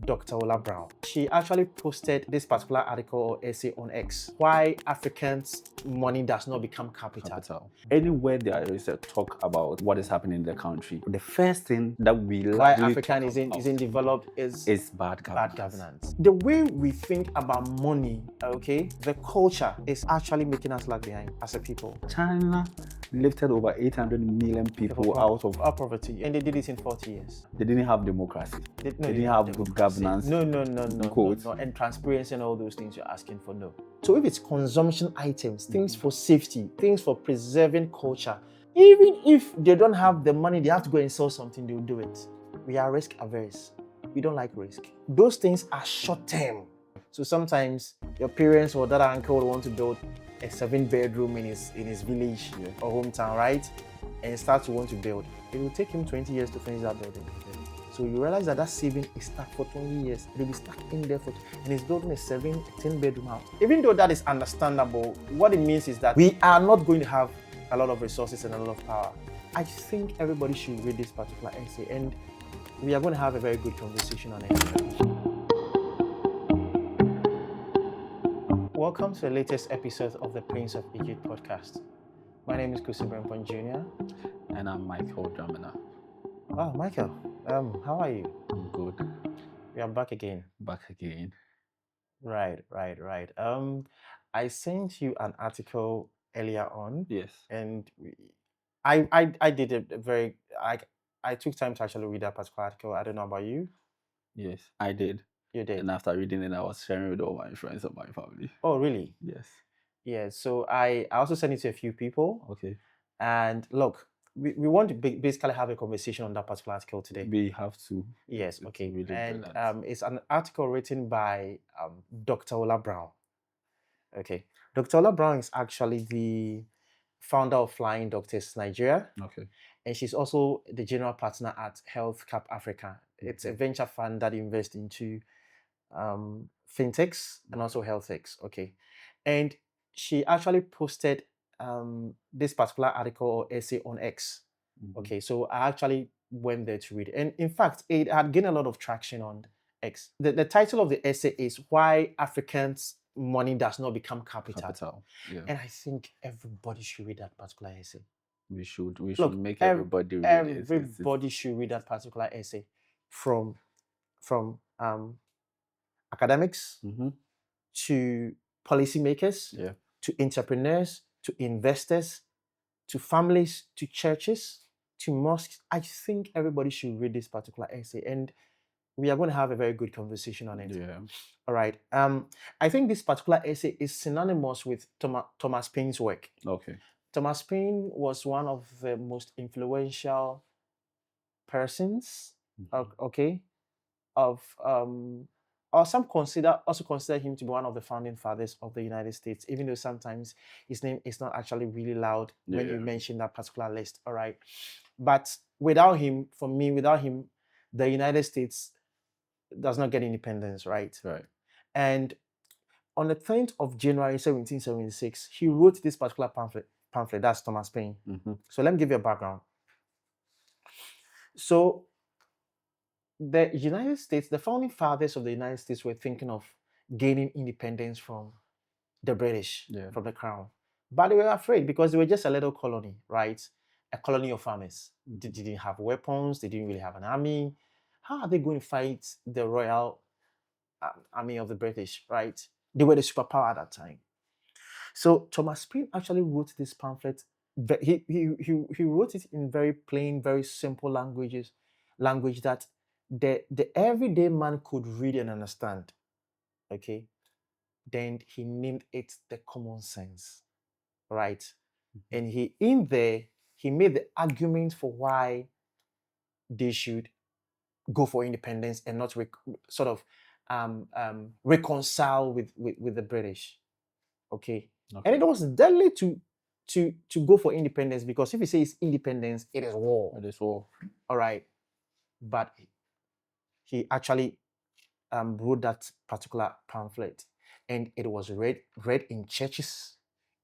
Dr. Ola Brown. She actually posted this particular article or essay on X, Why Africans' Money Does Not Become Capital. Anywhere there is a talk about what is happening in the country, the first thing that we Why largely African talk isn't developed is bad bad governance. governance. The way we think about money, okay, the culture is actually making us lag behind as a people. China lifted over 800 million people out of poverty, and they did it in 40 years. They didn't have democracy. They didn't have good governance. No, and transparency and all those things you're asking for, no. So if it's consumption items, things for safety, things for preserving culture, even if they don't have the money, they have to go and sell something, they'll do it. We are risk averse. We don't like risk. Those things are short term. So sometimes your parents or that uncle want to build a 7-bedroom in his village or hometown, right? And start to want to build. It will take him 20 years to finish that building. So you realize that saving is stuck for 20 years. It will be stuck in there and he's building a 10-bedroom house. Even though that is understandable, what it means is that we are not going to have a lot of resources and a lot of power. I think everybody should read this particular essay, and we are going to have a very good conversation on it. Welcome to the latest episode of the Prince of Egypt podcast. My name is Kusi Brempong Jr. And I'm Michael Dramina. Wow, Michael, how are you? I'm good. We are back again. Right. I sent you an article earlier on. Yes. And I did a very, I took time to actually read that particular article. I don't know about you. Yes, I did. You did. And after reading it, I was sharing with all my friends and my family. Oh, really? Yes. Yeah, so I also sent it to a few people. Okay. And look, we want to basically have a conversation on that particular article today. We have to. Yes, okay. Really and brilliant. It's an article written by Dr. Ola Brown. Okay. Dr. Ola Brown is actually the founder of Flying Doctors Nigeria. Okay. And she's also the general partner at Health Cap Africa. It's a venture fund that invests into fintechs and also health techs. Okay. And she actually posted this particular article or essay on X. Okay, so I actually went there to read it. And in fact, it had gained a lot of traction on X. The title of the essay is Why Africans' Money Does Not Become Capital. Yeah. And I think everybody should read that particular essay. We should Look, make everybody read it. Everybody should read that particular essay from academics to policymakers, to entrepreneurs, to investors, to families, to churches, to mosques. I think everybody should read this particular essay, and we are going to have a very good conversation on it. Yeah. All right. I think this particular essay is synonymous with Thomas Paine's work. Okay. Thomas Paine was one of the most influential persons, or some also consider him to be one of the founding fathers of the United States, even though sometimes his name is not actually really loud when you mention that particular list. All right. But without him, the United States does not get independence, right? Right. And on the 10th of January 1776, he wrote this particular pamphlet. That's Thomas Paine. So let me give you a background. So the United States, the founding fathers of the United States were thinking of gaining independence from the British, from the crown. But they were afraid because they were just a little colony, right? A colony of farmers. They didn't have weapons. They didn't really have an army. How are they going to fight the royal army of the British, right? They were the superpower at that time. So Thomas Paine actually wrote this pamphlet. He wrote it in very plain, very simple language that the everyday man could read and understand. Okay. Then he named it the common sense, right? And he made the argument for why they should go for independence and not reconcile with the British. Okay. And it was deadly to go for independence, because if you say it's independence, it is war. It is war. All right. But he actually wrote that particular pamphlet, and it was read in churches.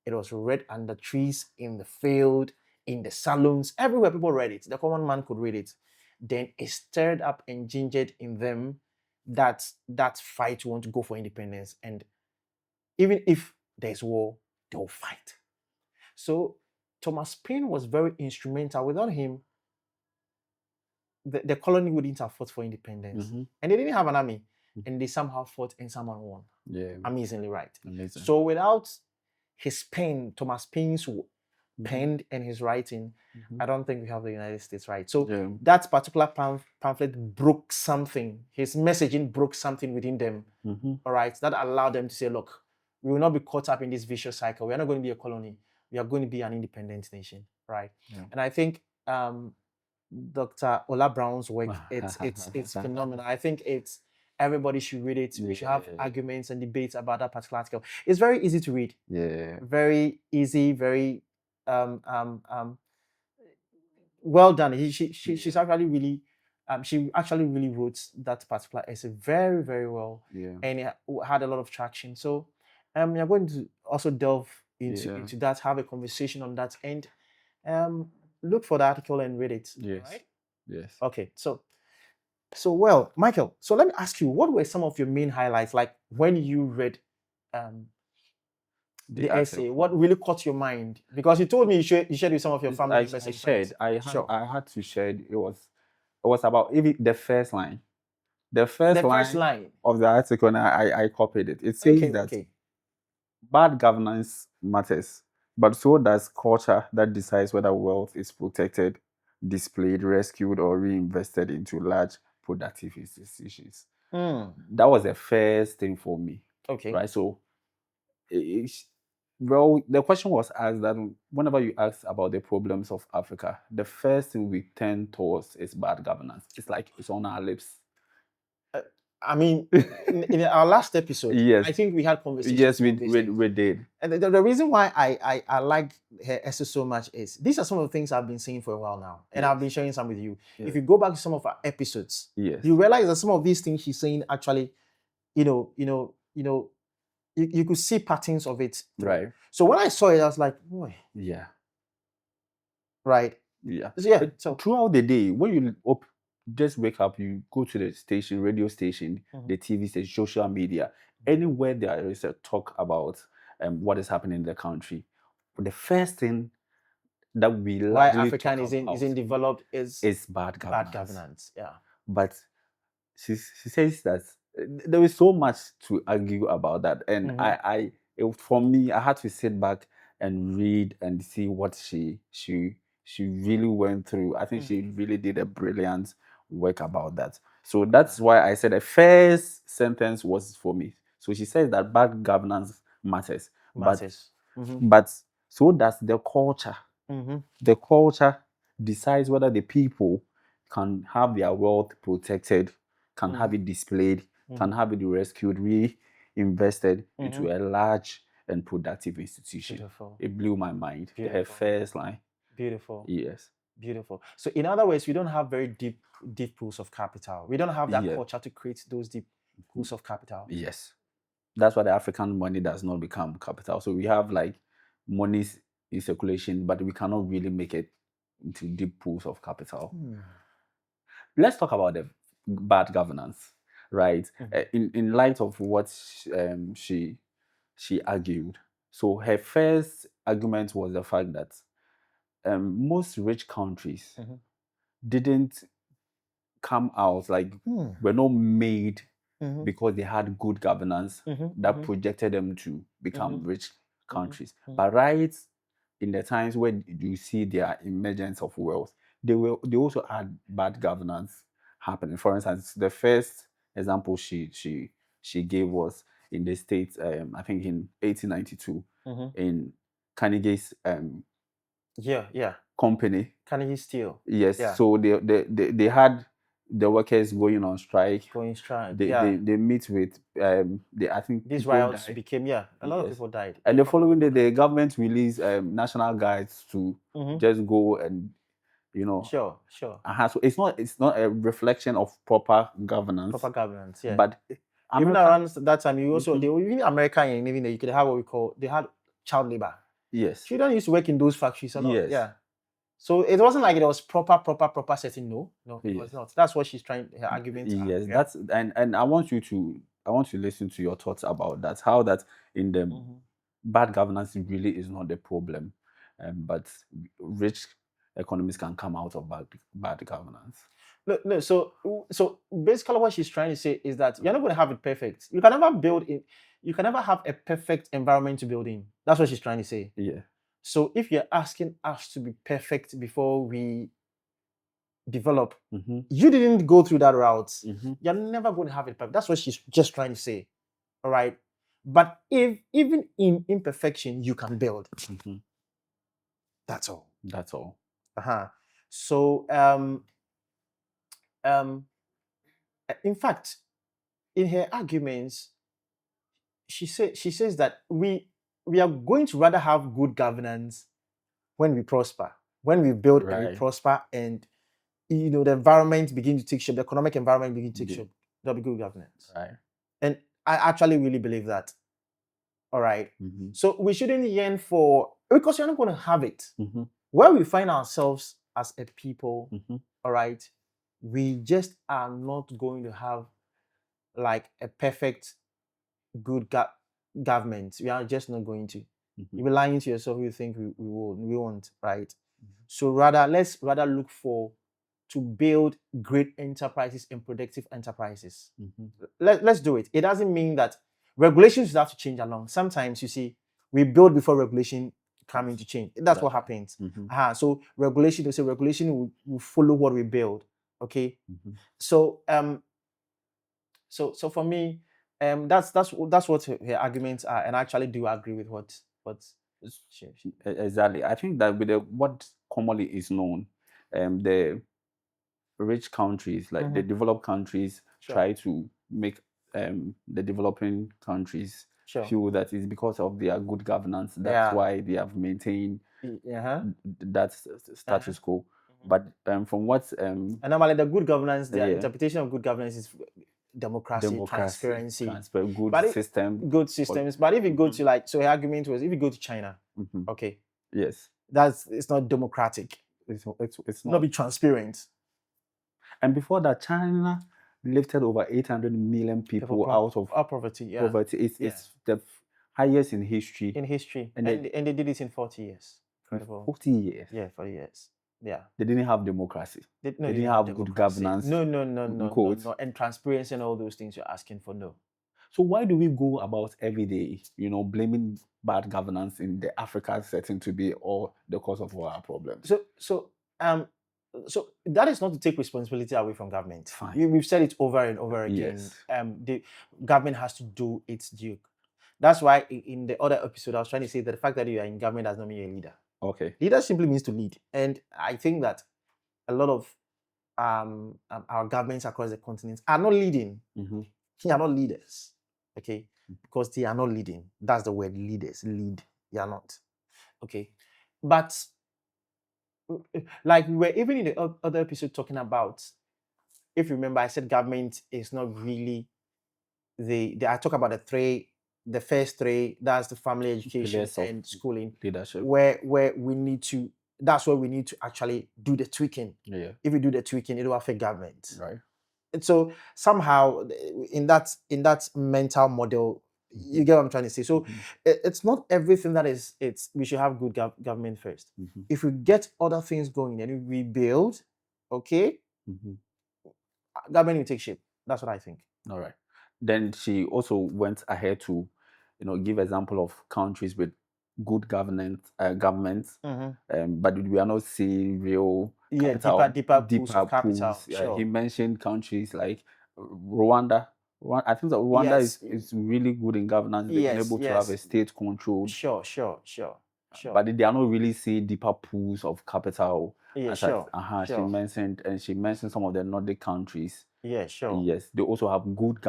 It was read under trees, in the field, in the salons, everywhere people read it. The common man could read it. Then it stirred up and gingered in them that fight want to go for independence, and even if there's war, they'll fight. So Thomas Paine was very instrumental. Without him, the colony wouldn't have fought for independence. Mm-hmm. And they didn't have an army, and they somehow fought and somehow won. Yeah. Amazingly, right? Amazing. So without his pen, Thomas Paine's pen and his writing, I don't think we have the United States, right? So that particular pamphlet broke something. His messaging broke something within them, all right? That allowed them to say, look, we will not be caught up in this vicious cycle. We are not going to be a colony. We are going to be an independent nation, right? Yeah. And I think Dr. Ola Brown's work, it's phenomenal. I think everybody should read it. We should have arguments and debates about that particular article. It's very easy to read. Yeah. Very easy, very well done. She's actually really she actually really wrote that particular essay very, very well. Yeah. And it had a lot of traction. So we're going to also delve into that, have a conversation on that, and look for the article and read it. Yes. Right? Yes. Okay. So well, Michael, so let me ask you, what were some of your main highlights, like when you read the essay? What really caught your mind? Because you told me you shared with some of your family members. I had to share. It was about even the first line. The first line of the article, and I copied it. It says that bad governance matters, but so does culture that decides whether wealth is protected, displayed, rescued, or reinvested into large productive institutions. That was the first thing for me. Okay. Right. So, well, the question was asked that whenever you ask about the problems of Africa, the first thing we tend towards is bad governance. It's like it's on our lips. I mean, in our last episode, yes, I think we had conversations. Yes, we did. And the reason why I like her essay so much is these are some of the things I've been saying for a while now, and I've been sharing some with you. Yes. If you go back to some of our episodes, you realize that some of these things she's saying actually, you could see patterns of it. Right. So when I saw it, I was like, boy. Yeah. Right. Yeah. So throughout the day, when you just wake up, you go to the station, radio station, the TV station, social media, anywhere there is a talk about what is happening in the country. The first thing that we why African isn't developed is bad governance. Bad governance. Yeah. But she says that there is so much to argue about that, and for me, I had to sit back and read and see what she really went through. I think she really did a brilliant work about that. So that's why I said the first sentence was for me. So she says that bad governance matters. But so does the culture. The culture decides whether the people can have their wealth protected, can have it displayed, can have it rescued, reinvested into a large and productive institution. Beautiful. It blew my mind. Her first line. Beautiful. Yes. Beautiful. So in other words, we don't have very deep pools of capital. We don't have that culture to create those deep pools of capital. Yes. That's why the African money does not become capital. So we have like monies in circulation, but we cannot really make it into deep pools of capital. Let's talk about the bad governance, right? In light of what she argued. So her first argument was the fact that most rich countries didn't come out, like were not made because they had good governance that projected them to become rich countries. But right in the times when you see their emergence of wealth, they also had bad governance happening. For instance, the first example she gave was in the States, I think in 1892, in Carnegie's company. Germs Steel. Yes. Yeah. So they had the workers going on strike. They meet with I think these riots became a lot of people died. And the following day, the government released national guides to just go and Sure. So it's not a reflection of proper governance. Yeah. But even around that time, you also even America, and even you could have what we call, they had child labor. Yes. Children used to work in those factories a lot. Yes. Yeah. So it wasn't like it was proper setting. No, it Yes. was not. That's what she's trying. Her argument. Yes, that's and I want to listen to your thoughts about that. How that in the bad governance really is not the problem, but rich economies can come out of bad governance. No. So basically, what she's trying to say is that you're not going to have it perfect. You can never build it. You can never have a perfect environment to build in. That's what she's trying to say. Yeah. So if you're asking us to be perfect before we develop, you didn't go through that route. You're never going to have it perfect. That's what she's just trying to say. All right. But if even in imperfection, you can build. That's all. That's all. So in fact, in her arguments, she says that we are going to rather have good governance when we prosper, when we build and we prosper, and the environment begin to take shape, the economic environment begin to take shape. There'll be good governance. Right. And I actually really believe that. All right. So we shouldn't yearn for, because you're not going to have it. Where we find ourselves as a people, all right, we just are not going to have like a perfect good government. We are just not going to. You'll be lying to yourself. You think we won't, right? So let's look to build great enterprises and productive enterprises. Let's do it. It doesn't mean that regulations have to change along. Sometimes you see we build before regulation come into change. That's what happens. So regulation will follow what we build. Okay. So so for me, that's what her arguments are, and I actually do agree with what exactly. I think that with what commonly is known, the rich countries, like the developed countries, try to make the developing countries feel that it's because of their good governance. That's why they have maintained that status quo. But from what and normally the good governance, the interpretation of good governance is democracy, transparency, good systems. But if you go to her argument was, if you go to China, okay, yes, it's not democratic. It's not be transparent. And before that, China lifted over 800 million people out of poverty. It's the highest in history. And they did it in 40 years. Incredible. 40 years. Yeah, 40 years. Yeah. They didn't have democracy. They didn't have good governance. No. And transparency and all those things you're asking for, no. So why do we go about every day, blaming bad governance in the African setting to be all the cause of all our problems? So that is not to take responsibility away from government. We've said it over and over again. Yes. The government has to do its due. That's why in the other episode I was trying to say that the fact that you are in government does not mean you're a leader. Okay. Leader simply means to lead, and I think that a lot of our governments across the continent are not leading. They are not leaders. Okay, because they are not leading. That's the word, leaders. Lead. They are not. Okay, but like we were even in the other episode talking about, if you remember, I said government is not really I talk about the first three, that's the family, education, and schooling, leadership, where we need to, that's where we need to actually do the tweaking. Yeah. If we do the tweaking, it will affect government. Right. And so somehow in that mental model, you get what I'm trying to say. So it's not everything that we should have good government first. If we get other things going and we build, okay, government will take shape. That's what I think. All right. Then she also went ahead to, give example of countries with good governments, but we are not seeing real capital, deeper pools of capital. Sure. He mentioned countries like Rwanda. I think that Rwanda is really good in governance. They've been able to have a state control. Sure. But they are not really seeing deeper pools of capital. Sure. She mentioned some of the Nordic countries. Yeah, sure. Yes, they also have good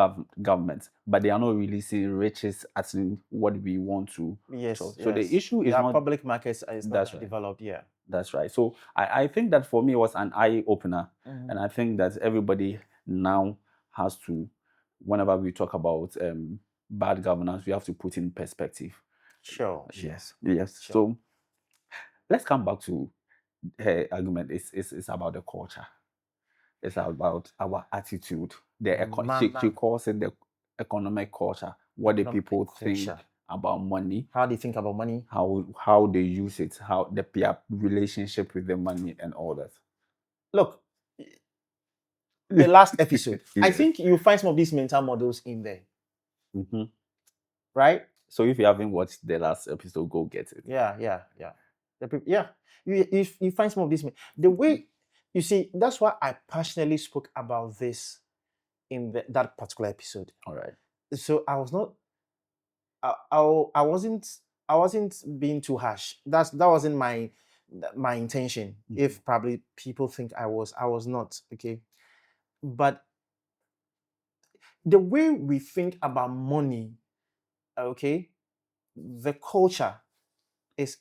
governments, but they are not really seeing riches as in what we want to. Yes. So the issue is not public markets is not developed. Yeah, that's right. So I think that for me it was an eye opener, and I think that everybody now has to, whenever we talk about bad governance, we have to put in perspective. Sure. Yes. Sure. So let's come back to her argument is about the culture. It's about our attitude. She calls it the economic culture. What the people think about money. How they think about money. How they use it. How their relationship with the money and all that. Look, the last episode, I think you'll find some of these mental models in there. Right? So if you haven't watched the last episode, go get it. Yeah. You find some of these. The way, you see, that's why I passionately spoke about this in that particular episode. All right. So I was not, I wasn't being too harsh. That wasn't my intention. If probably people think I was not, okay. But the way we think about money, okay, the culture is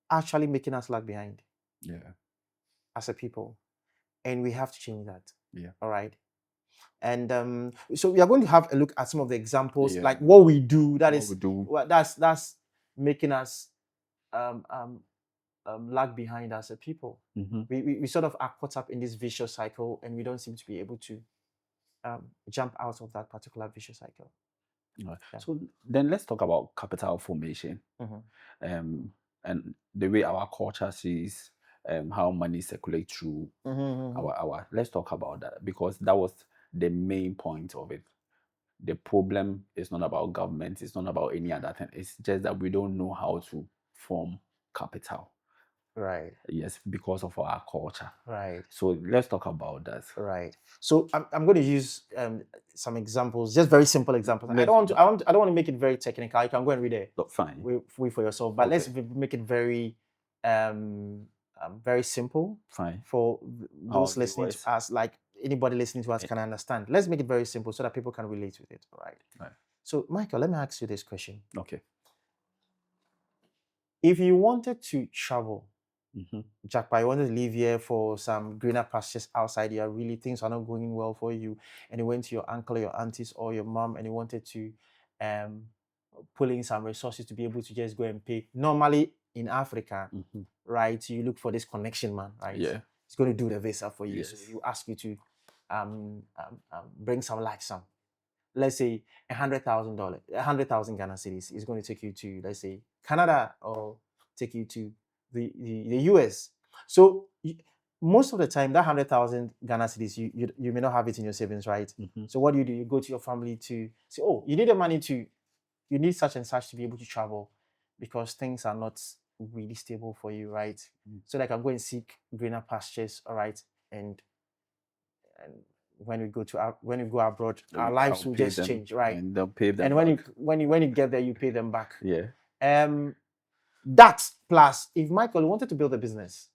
actually making us lag behind. Yeah. As a people. And we have to change that. Yeah. All right. And so we are going to have a look at some of the examples, like what we do. That's making us lag behind as a people. We sort of are caught up in this vicious cycle, and we don't seem to be able to jump out of that particular vicious cycle. Right. Yeah. So then let's talk about capital formation, and the way our culture sees how money circulates through our. Let's talk about that, because that was the main point of it. The problem is not about government. It's not about any other thing. It's just that we don't know how to form capital. Right. Yes, because of our culture. Right. So let's talk about that. Right. So I'm going to use some examples, just very simple examples. I don't want to make it very technical. You can go and read it. Fine. Wait for yourself. But let's make it very very simple. Fine. For those listening to us, like anybody listening to us can understand. Let's make it very simple so that people can relate with it. All right. Right. So Michael, let me ask you this question. Okay. If you wanted to travel, Jackpot, you wanted to live here for some greener pastures outside here, really things are not going well for you, and you went to your uncle, your aunties, or your mom, and you wanted to pull in some resources to be able to just go and pay. Normally in Africa, right, you look for this connection man, right? Yeah. It's going to do the visa for you. Yes. So you ask you to bring some like some. Let's say $100,000, 100,000 Ghana cedis is going to take you to, let's say, Canada, or take you to the US. So most of the time, that 100,000 Ghana cedis, you may not have it in your savings, right? So what do? You go to your family to say, oh, you need the money you need such and such to be able to travel, because things are not really stable for you, right? So that I can go and seek greener pastures, all right, and when we go abroad, our lives will just change, right? And they'll pay them. And when you get there, you pay them back. Yeah. That plus, if Michael wanted to build a business,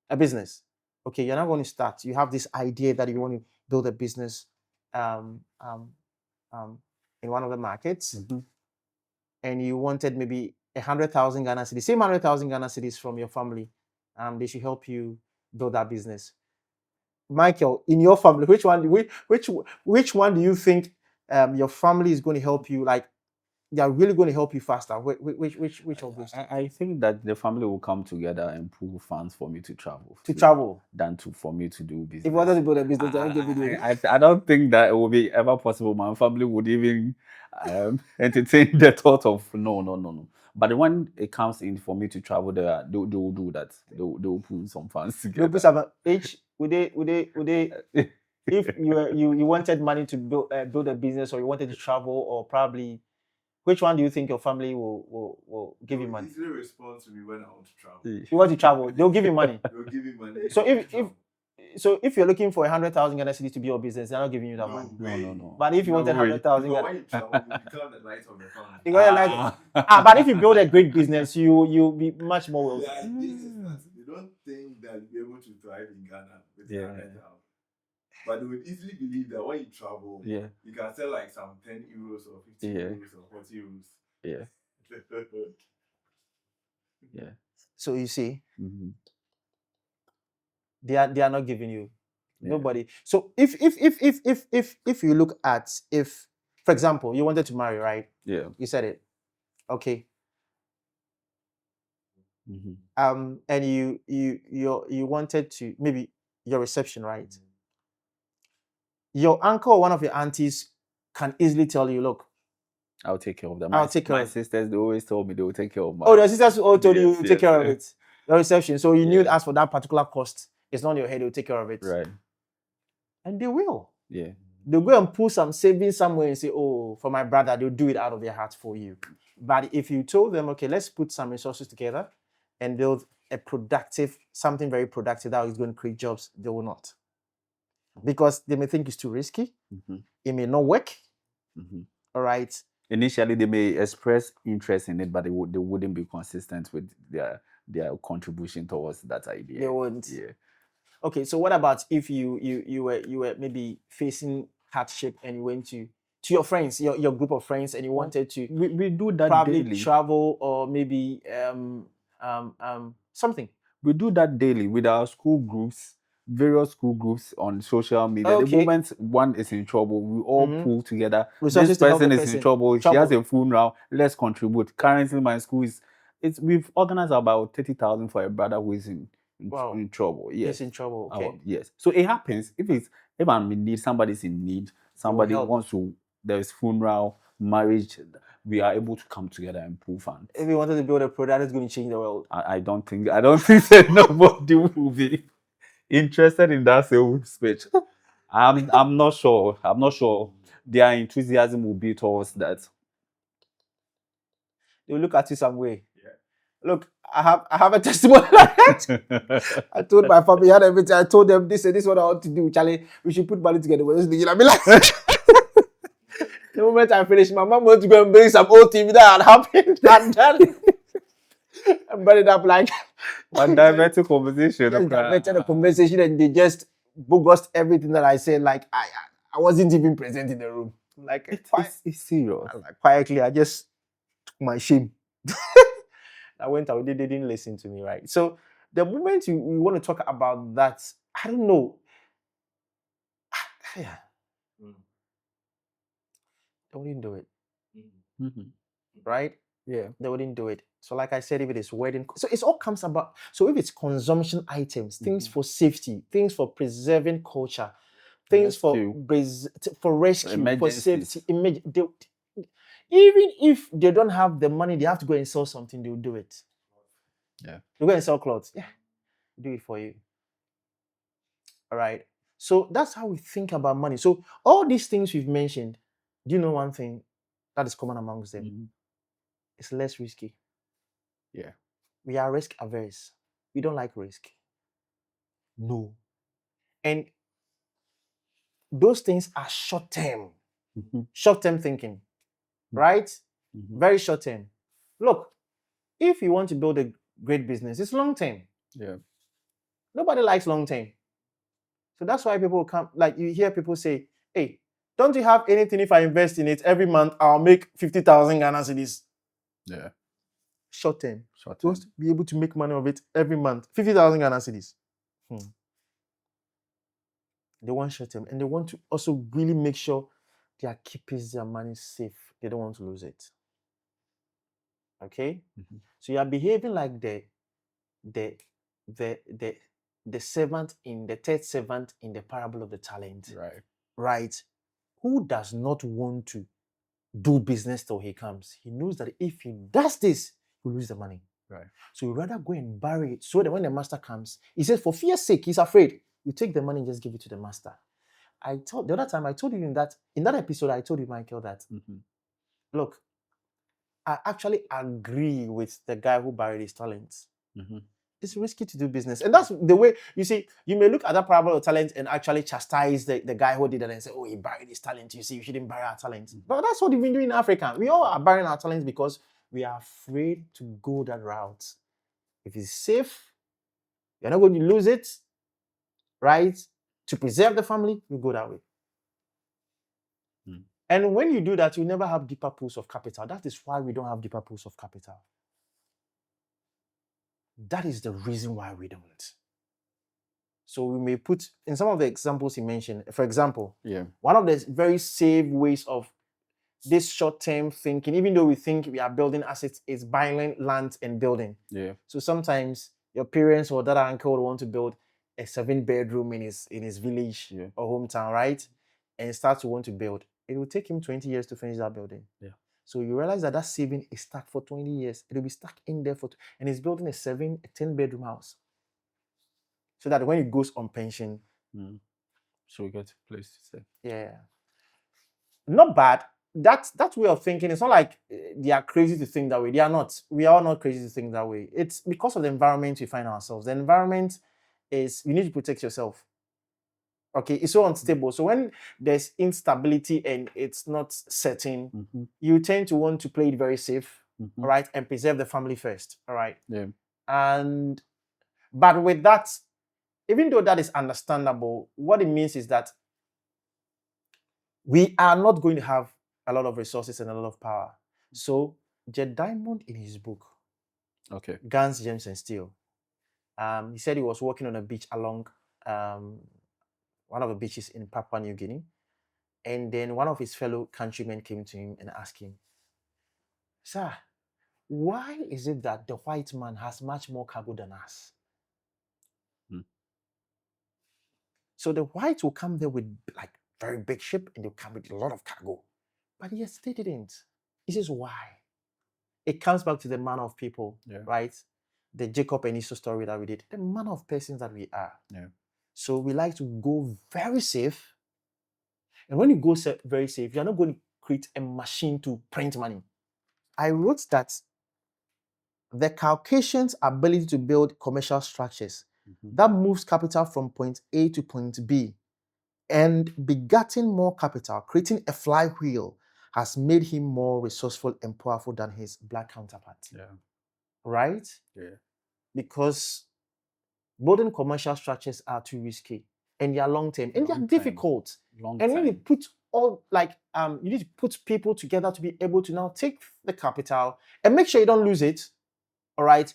okay, you're not going to start. You have this idea that you want to build a business, in one of the markets, and you wanted maybe 100,000 Ghana cedis, same 100,000 Ghana cedis from your family. They should help you build that business. Michael, in your family, which one do you think your family is going to help you? Like, they are really going to help you faster. Which of those? I think that the family will come together and pool funds for me to travel. Than for me to do business. If you wanted to build a business, I don't think that it will be ever possible. My family would even entertain the thought of no. But when it comes in for me to travel there, they will do that. They will put some funds together. They'll put some would they if you wanted money to build a business, or you wanted to travel, or probably, which one do you think your family will give you money? Easily respond to me when I want to travel. You want to travel, they'll give you money. They'll give you money. So if you're looking for 100,000 Ghana cedis to be your business, they're not giving you that money. No. But if you wanted 100,000 Ghana, when you travel, you become the light of the family. But if you build a great business, you'll be much more wealthy. Yeah, you don't think that you'll be able to thrive in Ghana with 100,000. But they would easily believe that when you travel, you can sell like some 10 euros or 50 euros or 40 euros. Yeah. So you see, they are not giving you nobody. So if you look at, if, for example, you wanted to marry, right? Yeah. You said it. Okay. and you wanted to, maybe your reception, right? Your uncle or one of your aunties can easily tell you, look, I'll take care of them. I'll take care my of sisters, they always told me they will take care of my... Oh, the sisters all told you to take care of yeah. it. The reception. So you knew as for that particular cost, it's not on your head, they'll take care of it. Right. And they will. Yeah. They'll go and pull some savings somewhere and say, oh, for my brother, they'll do it out of their heart for you. But if you told them, okay, let's put some resources together and build something very productive that is going to create jobs, they will not. Because they may think it's too risky. It may not work. All right. Initially, they may express interest in it, but they wouldn't be consistent with their contribution towards that idea. They wouldn't. Yeah. Okay, so what about if you were maybe facing hardship and you went to your friends, your group of friends, and you wanted to we do that probably daily. Travel or maybe something. We do that daily with our school groups, various school groups on social media. Okay. The moment one is in trouble, we all pull together. Resources This person is in trouble. She has a funeral. Let's contribute. Currently, my school we've organized about 30,000 for a brother who is in trouble. Yes. He's in trouble. Okay. Yes. So it happens if I'm in need, somebody's in need, somebody wants to. There's funeral, marriage. We are able to come together and pull funds. If we wanted to build a product that's going to change the world, I don't think that nobody will be interested in that sales pitch. I'm not sure. Their enthusiasm will be towards that. They will look at you some way. Yeah. Look, I have a testimony like that. I told my family, I had everything. I told them this and this is what I want to do. Charlie, we should put money together. I'll be like, the moment I finish, my mom wants to go and bring some old TV that had happened. And brought it up like one diverted conversation. Diverted a conversation, and they just bogus everything that I said. Like I wasn't even present in the room. Like it's serious. Like, quietly, I just took my shame. I went out. They didn't listen to me, right? So the moment you want to talk about that, I don't know. Yeah. They wouldn't do it. Right? Yeah. They wouldn't do it. So like I said, if it is wedding, so it all comes about. So if it's consumption items, things for safety, things for preserving culture, things for rescue, for safety, even if they don't have the money, they have to go and sell something, they'll do it. Yeah. They'll go and sell clothes. Yeah. Do it for you. All right. So that's how we think about money. So all these things we've mentioned, do you know one thing that is common amongst them? It's less risky. Yeah. We are risk averse. We don't like risk. No. And those things are short-term. Short-term thinking. Right? Very short-term. Look, if you want to build a great business, it's long-term. Yeah. Nobody likes long-term. So that's why people come, like you hear people say, hey, don't you have anything if I invest in it every month, I'll make 50,000 Ghana cedis? Yeah. Short term. Just be able to make money of it every month. 50,000 Ghana cedis. They want short term. And they want to also really make sure they are keeping their money safe. They don't want to lose it. Okay? So you are behaving like the servant in the third servant in the parable of the talent. Right? Who does not want to do business till he comes? He knows that if he does this, he'll lose the money. Right. So you rather go and bury it so that when the master comes, he says, for fear's sake, he's afraid. You take the money and just give it to the master. The other time I told you in that episode, I told you, Michael, that look, I actually agree with the guy who buried his talents. It's risky to do business. And that's the way, you see, you may look at that parable of talent and actually chastise the guy who did it and say, oh, he buried his talent. You see, you shouldn't bury our talent. But that's what we've been doing in Africa. We all are burying our talents because we are afraid to go that route. If it's safe, you're not going to lose it, right? To preserve the family, you go that way. And when you do that, you never have deeper pools of capital. That is why we don't have deeper pools of capital. That is the reason why we don't. So we may put, in some of the examples he mentioned, for example, one of the very safe ways of this short-term thinking, even though we think we are building assets, is buying land and building. Yeah. So sometimes your parents or that uncle would want to build a 7-bedroom in his village or hometown, right? And start to want to build. It will take him 20 years to finish that building. Yeah. So you realize that saving is stuck for 20 years. It will be stuck in there and he's building a 10-bedroom house. So that when he goes on pension, so we get a place to stay. Yeah. Not bad. That way of thinking, it's not like they are crazy to think that way. They are not. We are not crazy to think that way. It's because of the environment we find ourselves. The environment is, you need to protect yourself. Okay, it's so unstable. So when there's instability and it's not certain, you tend to want to play it very safe, all right, and preserve the family first, all right? Yeah. But with that, even though that is understandable, what it means is that we are not going to have a lot of resources and a lot of power. So Jed Diamond, in his book, Guns, Germs Steel, he said he was walking on a beach along one of the beaches in Papua New Guinea. And then one of his fellow countrymen came to him and asked him, "Sir, why is it that the white man has much more cargo than us?" So the whites will come there with like very big ship and they'll come with a lot of cargo. But yes, they didn't. This is why. It comes back to the manner of people, right? The Jacob and Esau story that we did. The manner of persons that we are. Yeah. So we like to go very safe. And when you go very safe, you're not going to create a machine to print money. I wrote that the Caucasians' ability to build commercial structures that moves capital from point A to point B and begetting more capital, creating a flywheel, has made him more resourceful and powerful than his black counterpart. Yeah. Right? Yeah. Because building commercial structures are too risky and they are long-term and they are difficult. And you need to put you need to put people together to be able to now take the capital and make sure you don't lose it. All right.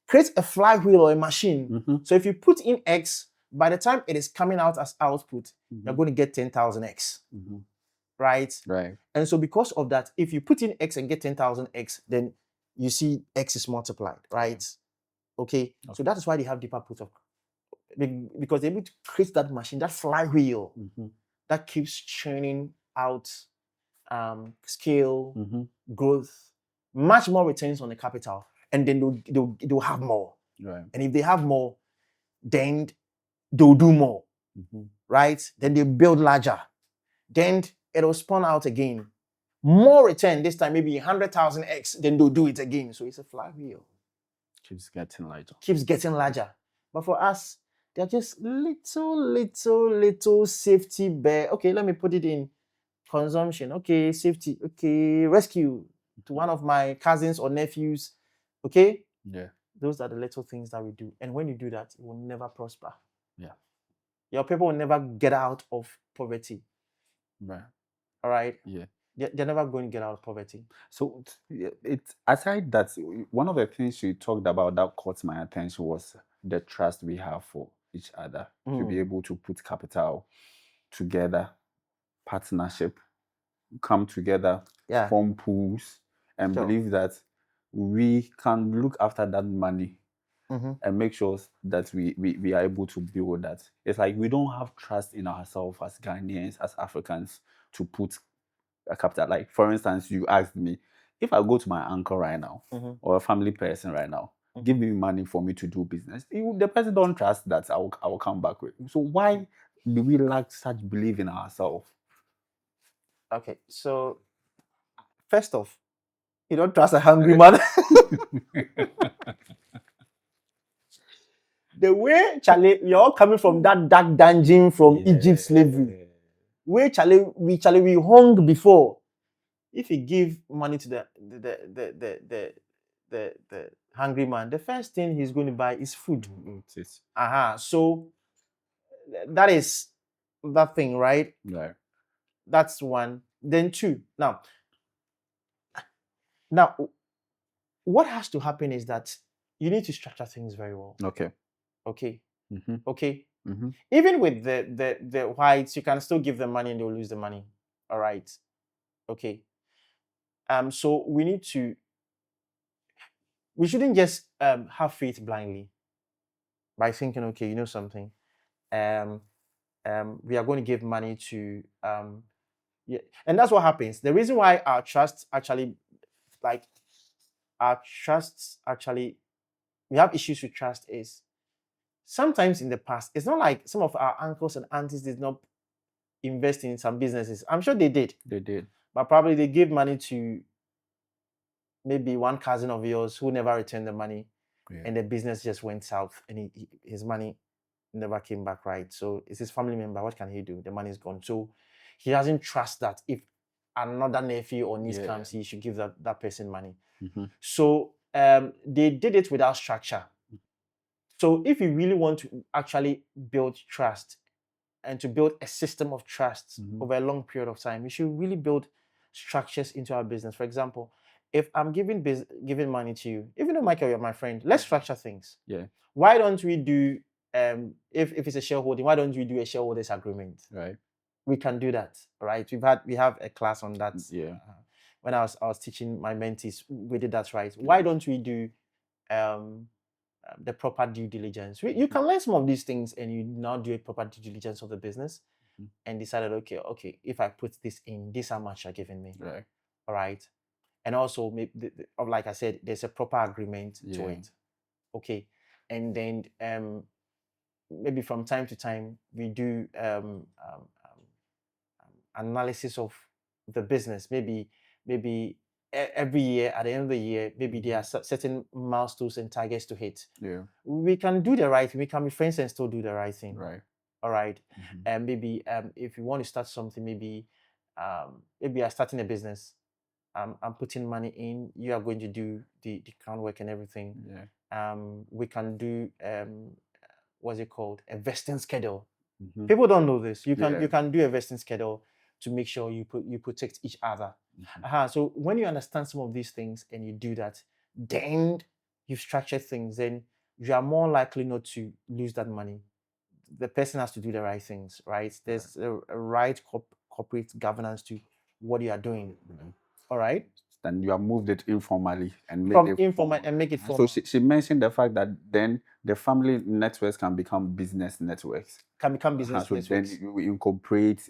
Create a flywheel or a machine. So if you put in X, by the time it is coming out as output, you're going to get 10,000 X. Right? Right. And so because of that, if you put in X and get 10,000 X, then you see X is multiplied, right? Okay. So that is why they have deeper put of, because they're able to create that machine, that flywheel that keeps churning out scale, growth, much more returns on the capital. And then they'll have more. Right. And if they have more, then they'll do more. Right? Then they build larger. Then it'll spawn out again. More return, this time maybe 100,000 X, then they'll do it again. So it's a flywheel. Keeps getting larger. Keeps getting larger. But for us, they're just little safety bear. Okay, let me put it in consumption. Okay, safety. Okay, rescue to one of my cousins or nephews. Okay? Yeah. Those are the little things that we do. And when you do that, you will never prosper. Yeah. Your people will never get out of poverty. Right. All right? Yeah. They're never going to get out of poverty. So it's aside that, one of the things you talked about that caught my attention was the trust we have for each other to be able to put capital together, partnership, come together, form pools, and believe that we can look after that money and make sure that we are able to build that. It's like we don't have trust in ourselves as Ghanaians, as Africans, to put a capital. Like, for instance, you asked me, if I go to my uncle right now or a family person right now, give me money for me to do business, the person don't trust that I will come back with. So why do we lack such belief in ourselves? Okay, so first off, you don't trust a hungry man. The way, Charlie, you're all coming from that dark dungeon from Egypt slavery. Where we hung before. If you give money to the hungry man, the first thing he's going to buy is food. So that is that thing, right? Right. That's one. Then two. Now, what has to happen is that you need to structure things very well. Okay. Okay. Even with the whites, you can still give them money and they'll lose the money. All right. Okay. So we shouldn't just have faith blindly by thinking, okay, you know something, we are going to give money to yeah, and that's what happens. The reason why our trusts actually we have issues with trust is sometimes in the past, it's not like some of our uncles and aunties did not invest in some businesses. I'm sure they did. They did. But probably they gave money to maybe one cousin of yours who never returned the money, and the business just went south, and his money never came back, right? So it's his family member. What can he do? The money is gone. So he doesn't trust that if another nephew or niece comes, he should give that person money. So they did it without structure. So if you really want to actually build trust and to build a system of trust over a long period of time, you should really build structures into our business. For example, if I'm giving money to you, even though Michael, you're my friend, let's structure things. Yeah. Why don't we do if it's a shareholding, why don't we do a shareholders agreement? Right. We can do that, right? We have a class on that. Yeah. When I was teaching my mentees, we did that, right? Why don't we do the proper due diligence? You can learn some of these things, and you now do a proper due diligence of the business, and decided, okay, if I put this in, this how much you're giving me, right? All right, and also maybe like I said, there's a proper agreement to it, okay, and then maybe from time to time we do analysis of the business. Maybe every year, at the end of the year, maybe there are certain milestones and targets to hit. Yeah. We can do the right thing. We can be friends and still do the right thing. Right. All right. And maybe if you want to start something, maybe you are starting a business. I'm putting money in. You are going to do the account work and everything. Yeah. We can do what's it called? A vesting schedule. People don't know this. You can do a vesting schedule to make sure you protect each other. So when you understand some of these things and you do that, then you structure things, then you are more likely not to lose that money. The person has to do the right things, right? There's a right corporate governance to what you are doing. All right. Then you have moved it informally and make it formal. So she mentioned the fact that then the family networks can become business networks. Networks. Then you incorporate,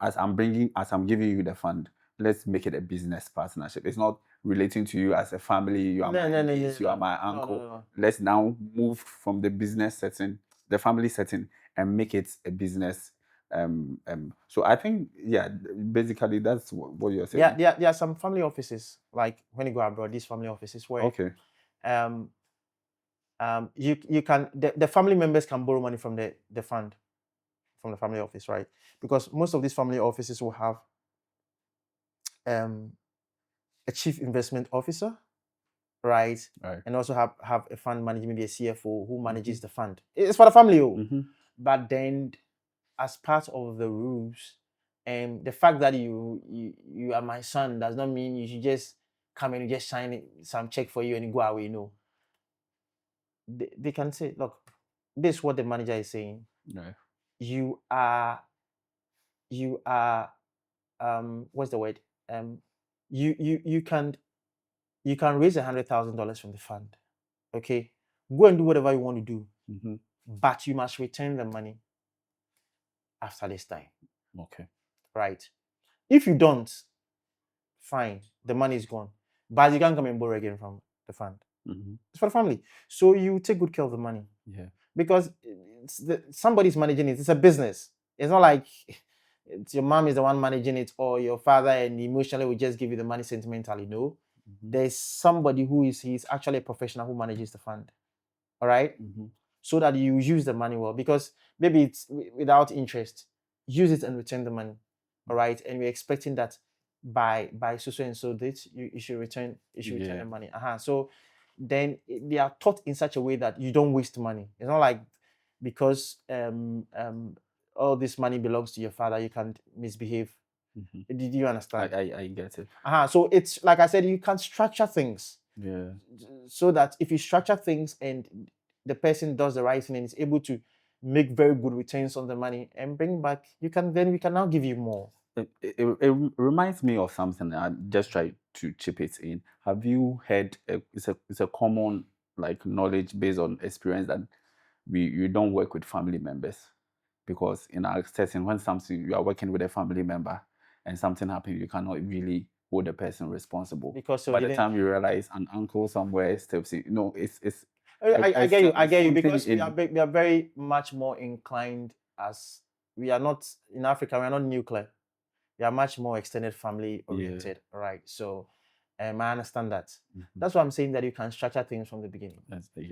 as I'm giving you the fund, let's make it a business partnership. It's not relating to you as a family. You are you are my uncle. No. Let's now move from the business setting, the family setting, and make it a business. So I think, basically that's what you're saying. There are some family offices, like when you go abroad, these family offices where you can the family members can borrow money from the fund, from the family office, right? Because most of these family offices will have a chief investment officer, right? And also have a fund manager, maybe a CFO who manages the fund. It's for the family, but then as part of the rules, and the fact that you are my son does not mean you should just come and just sign some check for you and you go away. No. They can say, look, this is what the manager is saying. Right. You are what's the word? You can raise $100,000 from the fund. Okay, go and do whatever you want to do, but you must return the money after this time. Okay. Right. If you don't, fine, the money is gone, but you can't come and borrow again from the fund. It's for the family. So you take good care of the money. Yeah. Because somebody's managing it. It's a business. It's not like it's your mom is the one managing it, or your father and emotionally will just give you the money sentimentally. No. There's somebody he's actually a professional who manages the fund. All right. So that you use the money well, because maybe it's without interest. Use it and return the money. All right. And we're expecting that by so and so date you should return the money. So then they are taught in such a way that you don't waste money. It's not like because all this money belongs to your father, you can't misbehave. Did you understand? I get it. So it's like I said, you can structure things. Yeah. So that if you structure things and the person does the right thing and is able to make very good returns on the money and bring back, we can now give you more. It reminds me of something. I just try to chip it in. Have you heard? It's a common like knowledge based on experience that you don't work with family members, because in our setting, when something you are working with a family member and something happens, you cannot really hold the person responsible, because by the time you realize an uncle somewhere steps in. No, it's I get you. I get you, something because we are very much more inclined, as we are not in Africa. We are not nuclear. We are much more extended family oriented, right? So, I understand that. That's why I'm saying that you can structure things from the beginning.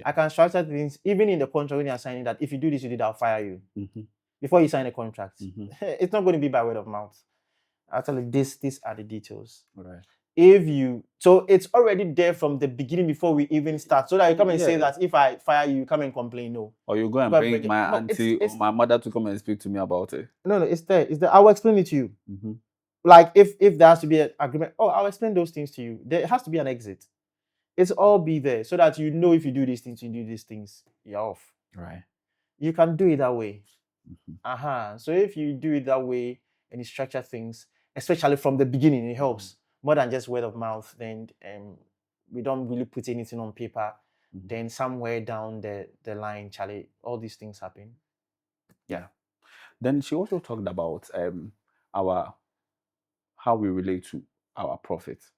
I can structure things even in the contract when you are signing that if you do this, you did, I'll fire you before you sign a contract. It's not going to be by word of mouth. Actually, these are the details. Right. So it's already there from the beginning before we even start, so that you come and say that if I fire you, you come and complain. No. Or you go and bring my auntie or my mother to come and speak to me about it. No, it's there. It's there. I will explain it to you. Like if there has to be an agreement, I'll explain those things to you. There has to be an exit. It's all be there so that you know if you do these things, you do these things, you're off. Right. You can do it that way. So if you do it that way and you structure things, especially from the beginning, it helps more than just word of mouth. Then we don't really put anything on paper. Then somewhere down the line, Charlie, all these things happen. Yeah. Then she also talked about how we relate to our profits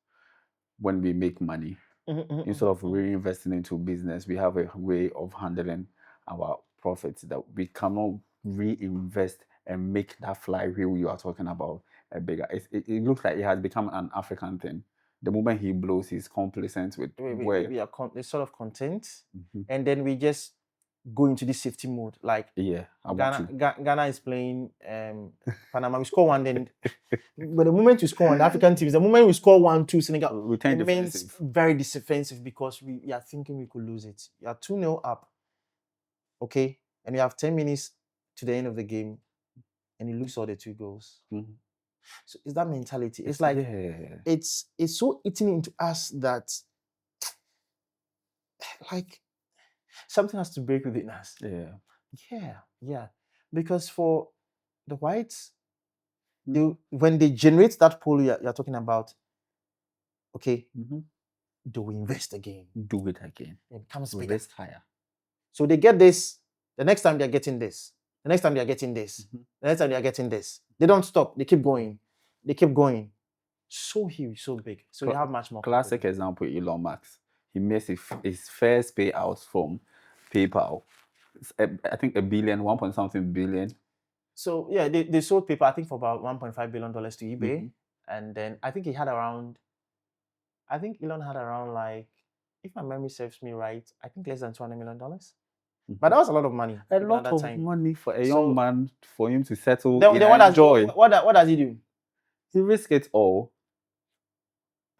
when we make money. Instead of reinvesting into business, we have a way of handling our profits that we cannot reinvest and make that flywheel you are talking about a bigger. It looks like it has become an African thing. The moment he blows, he's complacent with we are sort of content, and then we just go into this safety mode. Like Ghana is playing Panama. We score one, then but the moment you score one, the African teams, the moment we score 1-2, Senegal, it remains very defensive because we are thinking we could lose it. You are 2-0 up, okay, and you have 10 minutes to the end of the game, and you lose all the 2 goals. So it's that mentality. It's like it's so eaten into us that like something has to break within us. Yeah. Because for the whites, when they generate that pool you're talking about, okay, they will invest again. Do it again. It becomes bigger. Invest higher. So they get this. The next time they're getting this. The next time they're getting this. The next time they're getting this. They don't stop. They keep going. They keep going. So huge, so big. So they have much more. Classic example, Elon Musk. He makes his first payout from PayPal. I think $1 something billion. So yeah, they sold PayPal, I think, for about $1.5 billion to eBay. And then I think Elon had around, like, if my memory serves me right, I think less than $200 million. But that was a lot of money. A lot of money for a young man, for him to settle. Then what does he do? He risks it all.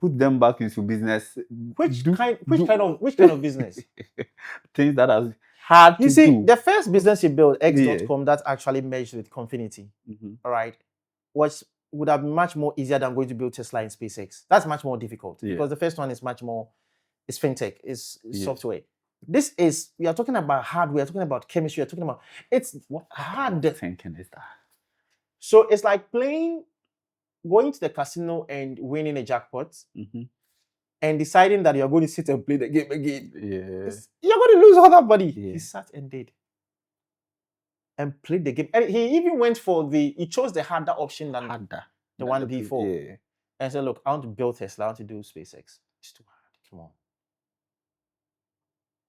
Put them back into business. Which kind of business? Things that are hard to do. You see, the first business he built, X.com, that actually merged with Confinity, all right, would have been much more easier than going to build Tesla and SpaceX. That's much more difficult because the first one is much more, it's fintech, it's software. This is, we are talking about hardware, we are talking about chemistry, we are talking about, it's what hard thinking is that. So it's like going to the casino and winning a jackpot and deciding that you're going to sit and play the game again. You're going to lose all that money. He sat and did. And played the game. And he even went for he chose the harder option than the one before. And said, look, I want to build Tesla, I want to do SpaceX. It's too hard. Come on.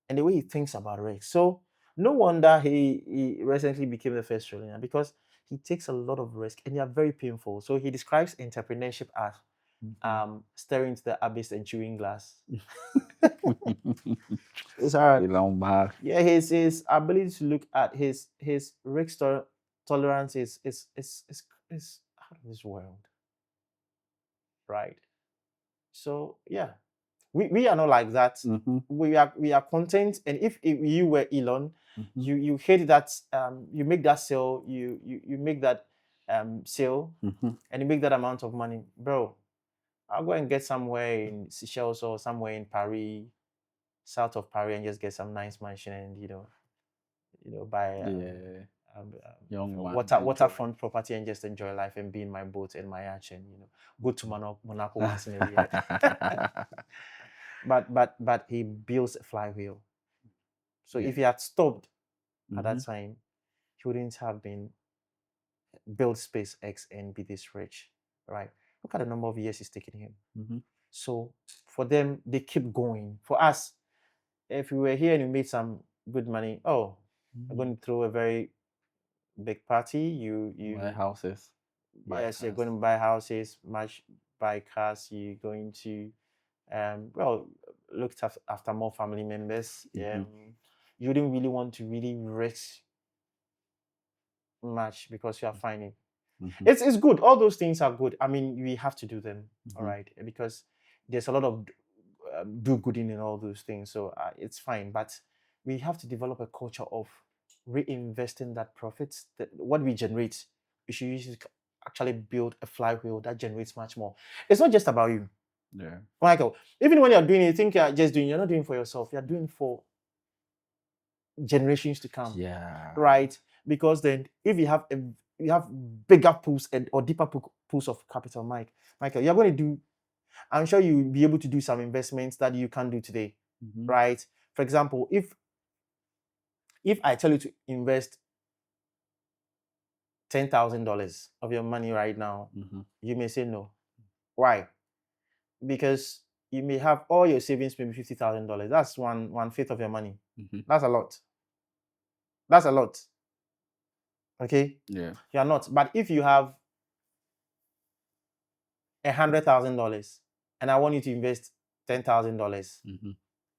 And the way he thinks about risk. So no wonder he recently became the first trillionaire, because he takes a lot of risk and they are very painful. So he describes entrepreneurship as staring into the abyss and chewing glass. It's hard. Yeah, his ability to look at his risk tolerance is out of this world. Right. So yeah. We are not like that. We are content, and if you were Elon, you hate that you make that sale, you make that sale, and you make that amount of money, bro. I'll go and get somewhere in Seychelles or somewhere in Paris, south of Paris, and just get some nice mansion and buy waterfront property and just enjoy life and be in my boat and my yacht and go to Monaco once in a year. But he builds a flywheel. So if he had stopped at that time, he wouldn't have been built SpaceX and be this rich, right? Look at the number of years it's taken him. So for them, they keep going. For us, if we were here and we made some good money, I'm going to throw a very big party. You buy houses. Yes, you're going to buy houses, buy cars. You're going to look after more family members. You didn't really want to really risk much because you are finding it's good. All those things are good. I mean, we have to do them, all right, because there's a lot of do-gooding in all those things. So it's fine, but we have to develop a culture of reinvesting that profits. That what we generate, we should use it to actually build a flywheel that generates much more. It's not just about you. Yeah, Michael, even when you're doing it, you think you're just doing, you're not doing for yourself, you're doing for generations to come. Yeah. Right? Because then if you have bigger pools or deeper pools of capital, Michael, you're going to do, I'm sure you'll be able to do some investments that you can't do today. Right? For example, if I tell you to invest $10,000 of your money right now, you may say no. Why? Because you may have all your savings, maybe $50,000. That's one fifth of your money. That's a lot. That's a lot. Okay? Yeah. You're not. But if you have $100,000 and I want you to invest $10,000,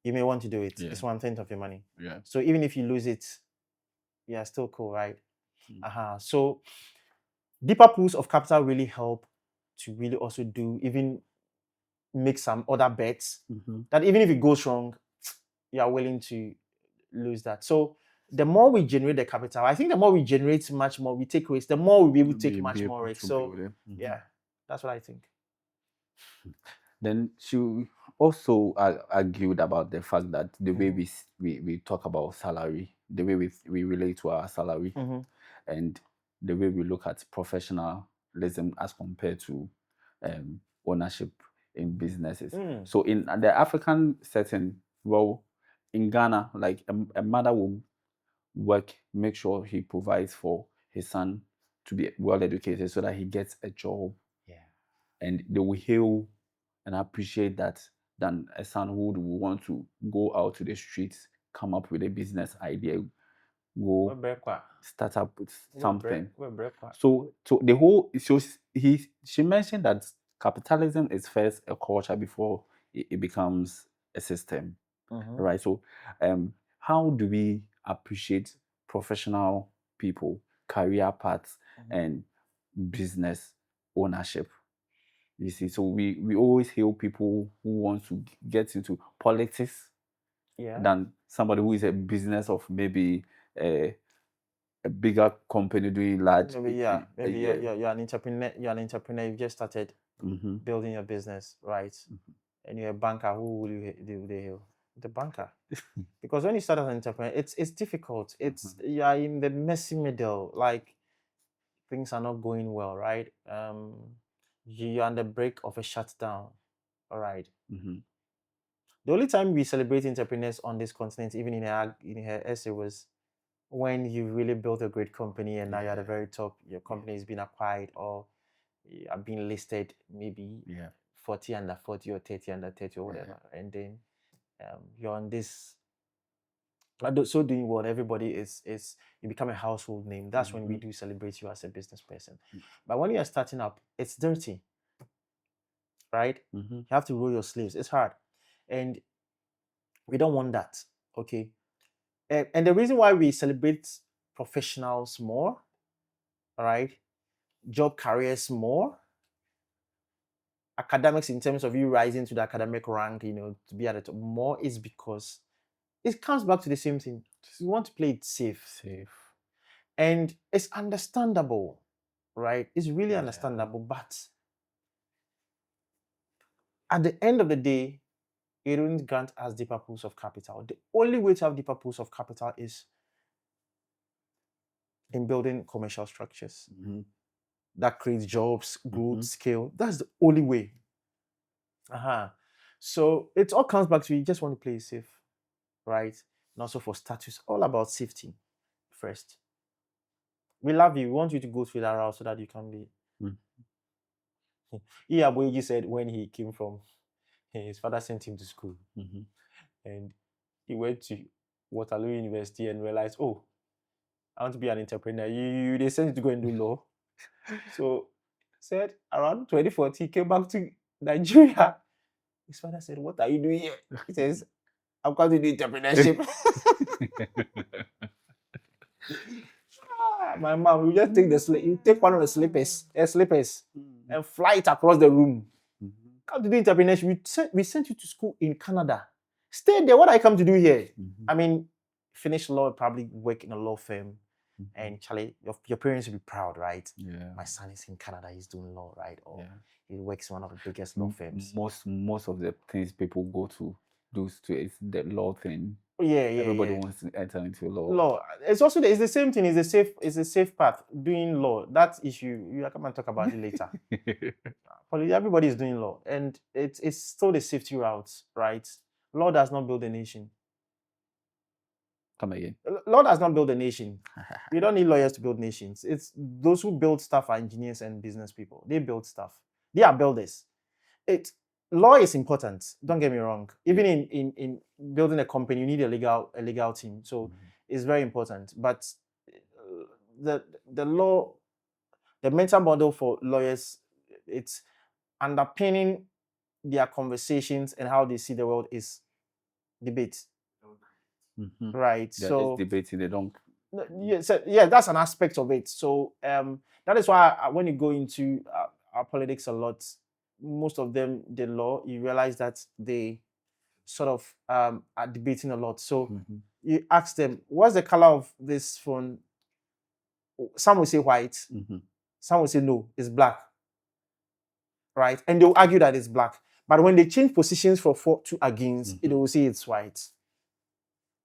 you may want to do it. It's 1/10 of your money. Yeah. So even if you lose it, you're still cool, right? So deeper pools of capital really help to really also even make some other bets that even if it goes wrong, you are willing to lose that. So the more we generate the capital, I think the more we generate much more, we take risks, the more we'll be able to take much more risks. So yeah, that's what I think. Then she also argued about the fact that the way we talk about salary, the way we relate to our salary, and the way we look at professionalism as compared to ownership in businesses. So in the African setting, well, in Ghana, like a mother will work, make sure he provides for his son to be well educated so that he gets a job. And they will hail and appreciate that than a son who would want to go out to the streets, come up with a business idea, go start up with something. So the whole, she mentioned that capitalism is first a culture before it becomes a system, right? So how do we appreciate professional people, career paths, and business ownership? You see, so we always hail people who want to get into politics than somebody who is a business of maybe a bigger company doing large. Maybe you're an entrepreneur. You're an entrepreneur. You just started building your business, right? And you're a banker. Who will they hail? The banker. Because when you start as an entrepreneur, it's difficult. You are in the messy middle. Like things are not going well, right? You're on the brink of a shutdown. All right. The only time we celebrate entrepreneurs on this continent, even in her essay, was when you really built a great company and now you're at the very top. Your company is being acquired or you are being listed, maybe 40 under 40 or 30 under 30 or whatever, and then you're on this. So doing what everybody is you become a household name. That's when we do celebrate you as a business person. But when you are starting up, it's dirty, right? You have to roll your sleeves. It's hard, and we don't want that. Okay, and the reason why we celebrate professionals more, all right, job careers more, academics in terms of you rising to the academic rank, to be at the top more, is because it comes back to the same thing. You want to play it safe. And it's understandable, right? It's really understandable. But at the end of the day, it won't grant us deeper pools of capital. The only way to have deeper pools of capital is in building commercial structures that creates jobs, growth, scale. That's the only way. So it all comes back to you just want to play safe, right? And also for status, all about safety first. We love you. We want you to go through that route so that you can be. Iaboyeji said when he came from, his father sent him to school, and he went to Waterloo University and realized, oh, I want to be an entrepreneur. They sent you to go and do law. So said around 2040, he came back to Nigeria. His father said, what are you doing here? He says, I'm going to do entrepreneurship. My mom, you just take you take one of the slippers, and fly it across the room. Come to do entrepreneurship. We sent you to school in Canada. Stay there. What I come to do here? I mean, finish law, probably work in a law firm. And Charlie, your parents will be proud, right? Yeah. My son is in Canada, he's doing law, right? Or he works in one of the biggest law firms. Most of the things people go to do is the law thing. Everybody wants to enter into law. Law. It's also it's the same thing. It's a safe path. Doing law. That issue you come and talk about it later. Everybody is doing law, and it's still the safety route, right? Law does not build a nation. Come again. Law does not build a nation. We don't need lawyers to build nations. It's those who build stuff are engineers and business people. They build stuff. They are builders. Law is important. Don't get me wrong. Even in building a company, you need a legal team. So it's very important. But the law, the mental model for lawyers, it's underpinning their conversations and how they see the world is debate. Right. So debating, they don't. Yeah, that's an aspect of it. So that is why when you go into our politics a lot, most of them, the law, you realize that they sort of are debating a lot. So you ask them, what's the color of this phone? Some will say white. Some will say no, it's black. Right? And they'll argue that it's black. But when they change positions from for to against, it will say it's white.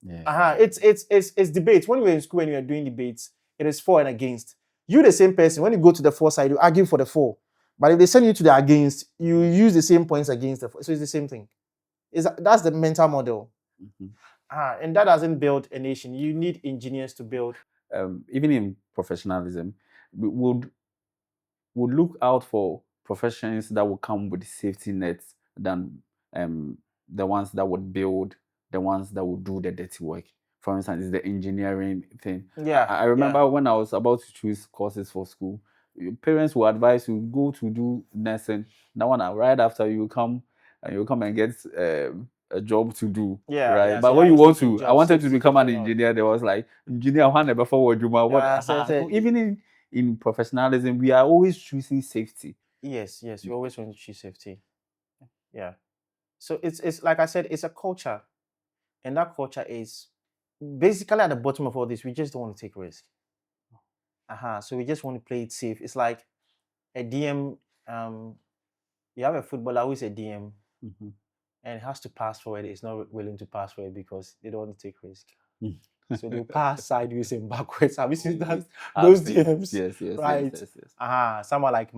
It's debate. When we're in school and you're doing debates, it is for and against. You the same person. When you go to the for side, you argue for the for. But if they send you to the against, you use the same points against the for. So it's the same thing. That's the mental model. And that doesn't build a nation. You need engineers to build. Even in professionalism, we would look out for professions that will come with safety nets than the ones that would build, the ones that would do the dirty work. For instance, it's the engineering thing. I remember when I was about to choose courses for school, parents will advise you go to do nursing. That one, right after you come and get a job to do, right? But so when you want to, I wanted to become an engineer. There was like engineer one never forward you. Even in professionalism, we are always choosing safety. Yes, you always want to choose safety. Yeah. So it's like I said, it's a culture, and that culture is basically at the bottom of all this. We just don't want to take risk. So we just want to play it safe. It's like a DM. You have a footballer who is a DM, and has to pass forward. It's not willing to pass forward because they don't want to take risk. So they'll pass sideways and backwards. Have you seen that? Those DMs? Yes. Right. Yes. Someone like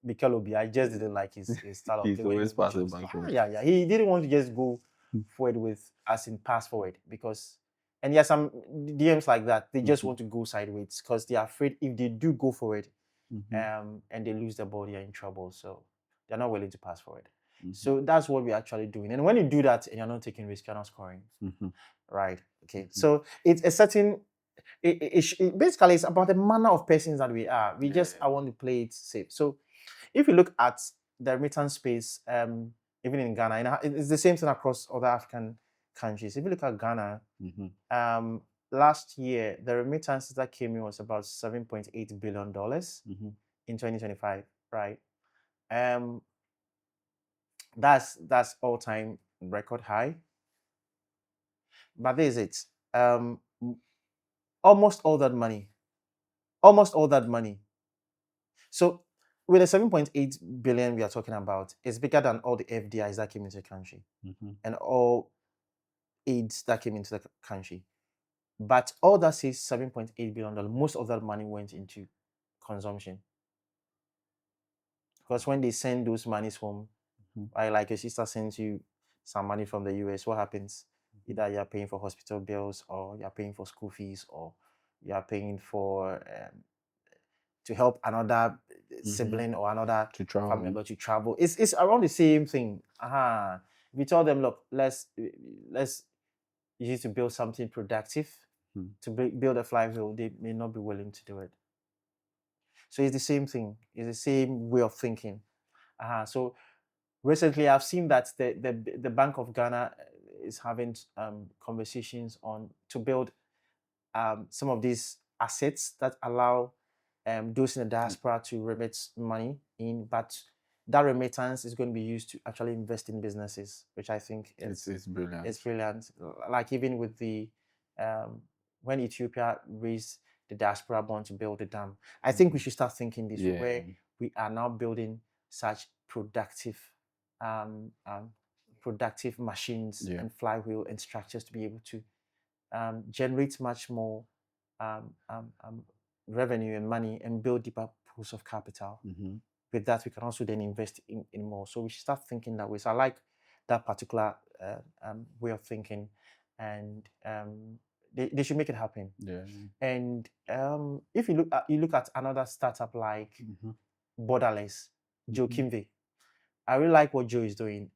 Mikel Obi, I just didn't like his style of play. He's always passing backwards. Yeah. He didn't want to just go forward with as in pass forward because, and yeah, some DMs like that, they just want to go sideways because they are afraid if they do go forward, and they lose the ball, they're in trouble. So they're not willing to pass forward. So that's what we're actually doing. And when you do that and you're not taking risk, you're not scoring. Right. Okay. So it's a certain. Basically, it's about the manner of persons that we are. I want to play it safe. So if you look at the remittance space, even in Ghana, it's the same thing across other African countries. If you look at Ghana, last year the remittances that came in was about $7.8 billion in 2025. Right. That's all-time record high. But this is it. Almost all that money. So with the 7.8 billion we are talking about, it's bigger than all the FDIs that came into the country and all aids that came into the country. But all that says $7.8 billion, most of that money went into consumption. Because when they send those monies home, like your sister sends you some money from the US, what happens? Either you're paying for hospital bills, or you're paying for school fees, or you're paying for to help another sibling or another family member to travel. It's around the same thing. If you tell them, look, let's use to build something productive, to build a flywheel, they may not be willing to do it. So it's the same thing. It's the same way of thinking. So recently, I've seen that the Bank of Ghana is having conversations on to build some of these assets that allow those in the diaspora to remit money in, but that remittance is going to be used to actually invest in businesses, which I think is brilliant. It's brilliant. Like even with the when Ethiopia raised the diaspora bond to build the dam, I think we should start thinking this way, where we are now building such productive machines and flywheel and structures to be able to generate much more revenue and money and build deeper pools of capital. With that, we can also then invest in more. So we should start thinking that way. So I like that particular way of thinking, and they should make it happen. And if you look at another startup like Borderless, Joe Kimve, I really like what Joe is doing.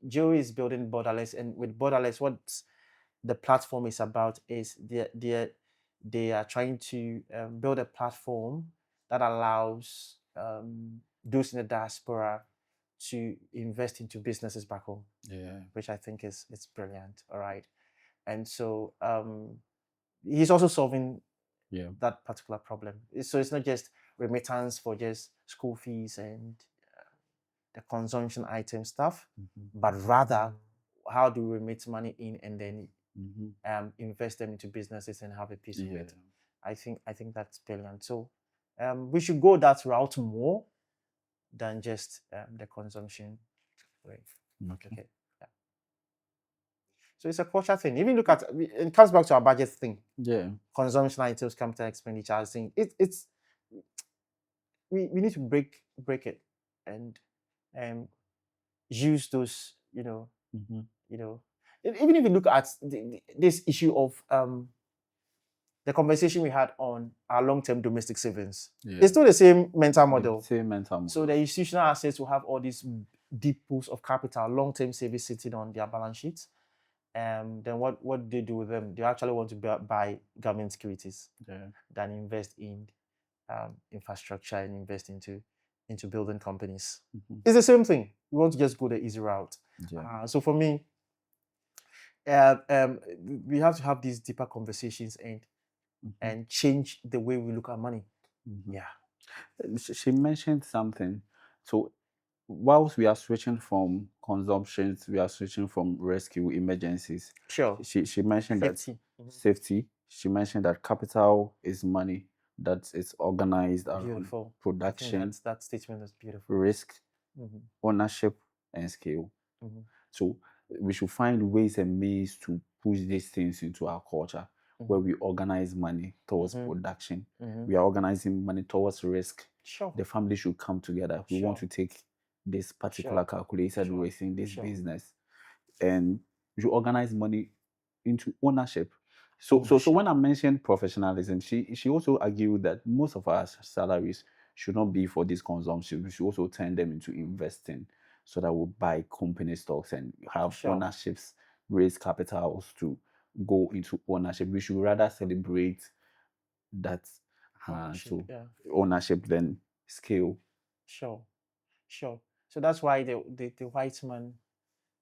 Joe is building Borderless, and with Borderless, what the platform is about is they are trying to build a platform that allows those in the diaspora to invest into businesses back home. Which I think is brilliant. All right, and so he's also solving that particular problem. So it's not just remittance for just school fees and the consumption item stuff, but rather how do we remit money in and then invest them into businesses and have a piece of it. I think that's brilliant. So we should go that route more than just the consumption way. Okay. Yeah. So it's a culture thing. Even look at it comes back to our budget thing. Consumption items, capital expenditure. I think it's we need to break it and use those, even if you look at this issue of the conversation we had on our long-term domestic savings, it's still the same mental model. So the institutional assets will have all these deep pools of capital, long-term savings sitting on their balance sheets. Then what they do with them? They actually want to buy government securities than invest in infrastructure and invest into building companies. It's the same thing. We want to just go the easy route. So for me, we have to have these deeper conversations and change the way we look at money. She mentioned something. So whilst we are switching from consumptions, we are switching from rescue emergencies. She mentioned Safety. that safety. She mentioned that capital is money, that it's organized around production. That statement is beautiful. Risk, ownership, and scale. So we should find ways and means to push these things into our culture, where we organize money towards production. We are organizing money towards risk. The family should come together. We want to take this particular calculated risk in this business, and you organize money into ownership. So when I mentioned professionalism, she also argued that most of our salaries should not be for this consumption. We should also turn them into investing, so that we'll buy company stocks and have ownerships, raise capitals to go into ownership. We should rather celebrate that ownership than scale. Sure. So that's why the white man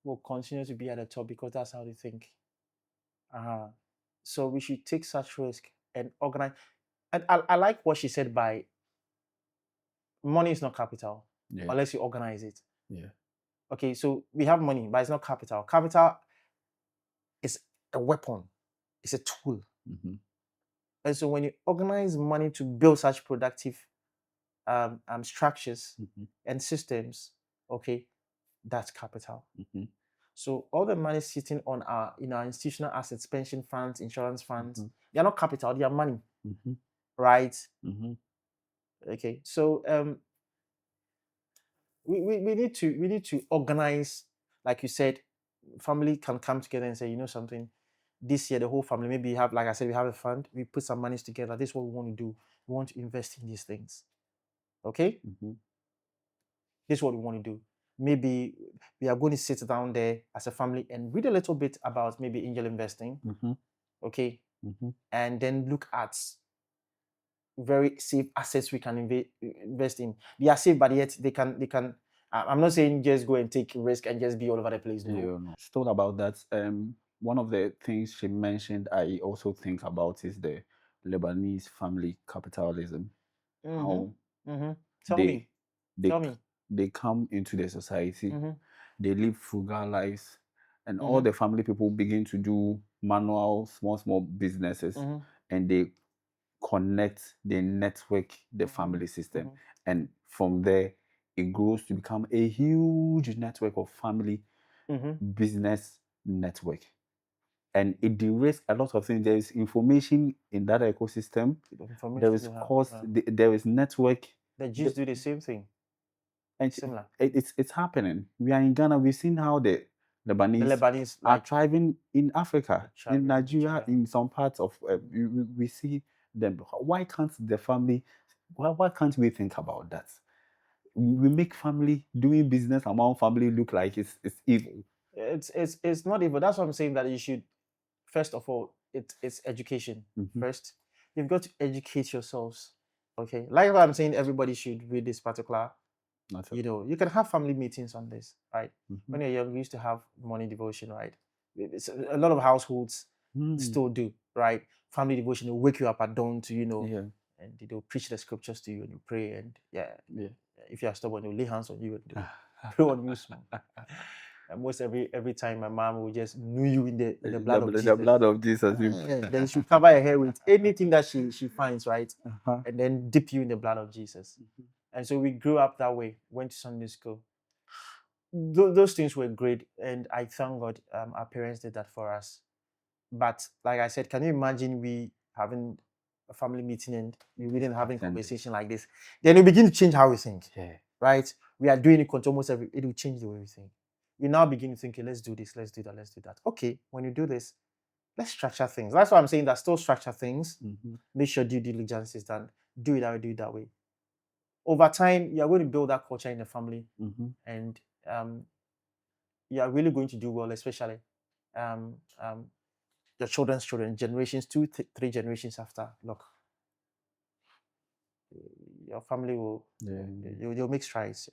will continue to be at the top, because that's how they think. So we should take such risk and organize. And I like what she said by money is not capital unless you organize it. Okay, so we have money, but it's not capital. Capital is a weapon. It's a tool. And so when you organize money to build such productive structures and systems, okay, that's capital. So all the money sitting on our institutional assets, pension funds, insurance funds, they are not capital, they are money, right? Okay, so we need to organize, like you said, family can come together and say, you know something, this year the whole family, maybe have, like I said, we have a fund, we put some monies together, this is what we want to do, we want to invest in these things. Okay, this is what we want to do. Maybe we are going to sit down there as a family and read a little bit about maybe angel investing. Okay, and then look at very safe assets we can invest in. They are safe, but yet they can. I'm not saying just go and take risk and just be all over the place. No. Still about that. One of the things she mentioned, I also think about is the Lebanese family capitalism. How Tell me. They come into the society, they live frugal lives, and all the family people begin to do manual, small businesses, and they connect, they network the family system, and from there it grows to become a huge network of family business network, and it de-risks a lot of things. There is information in that ecosystem. There is cost. There is network. The Jews do the same thing. And similar. It's happening. We are in Ghana. We've seen how the Lebanese are thriving in Africa, in Nigeria, in some parts of. We see them. Why can't the family? Why can't we think about that? We make family doing business among family look like it's evil. It's not evil. That's what I'm saying. That you should, first of all, it's education. First, you've got to educate yourselves. Okay, like what I'm saying, everybody should read this particular. You can have family meetings on this, right? When you're young, we used to have morning devotion, right? A lot of households still do, right? Family devotion will wake you up at dawn to, and they'll preach the scriptures to you and you pray, and if you are stubborn, they'll lay hands on you and they'll pray on you small. Most every time my mom will just knew you in the blood of Jesus. The blood of Jesus. Then she'll cover her hair with anything that she finds, right? And then dip you in the blood of Jesus. And so we grew up that way, went to Sunday school. Those things were great, and I thank God our parents did that for us. But like I said, can you imagine we having a family meeting and we didn't having a conversation like this? Then we begin to change how we think, right? We are doing it almost it will change the way we think. We now begin to think, okay, let's do this, let's do that, let's do that. Okay, when you do this, let's structure things. That's why I'm saying that still structure things. Make sure due diligence is done. Do it that way. Over time, you are going to build that culture in the family, and you are really going to do well, especially your children's children, generations 2, 3 generations after. Look, your family will you'll make strides.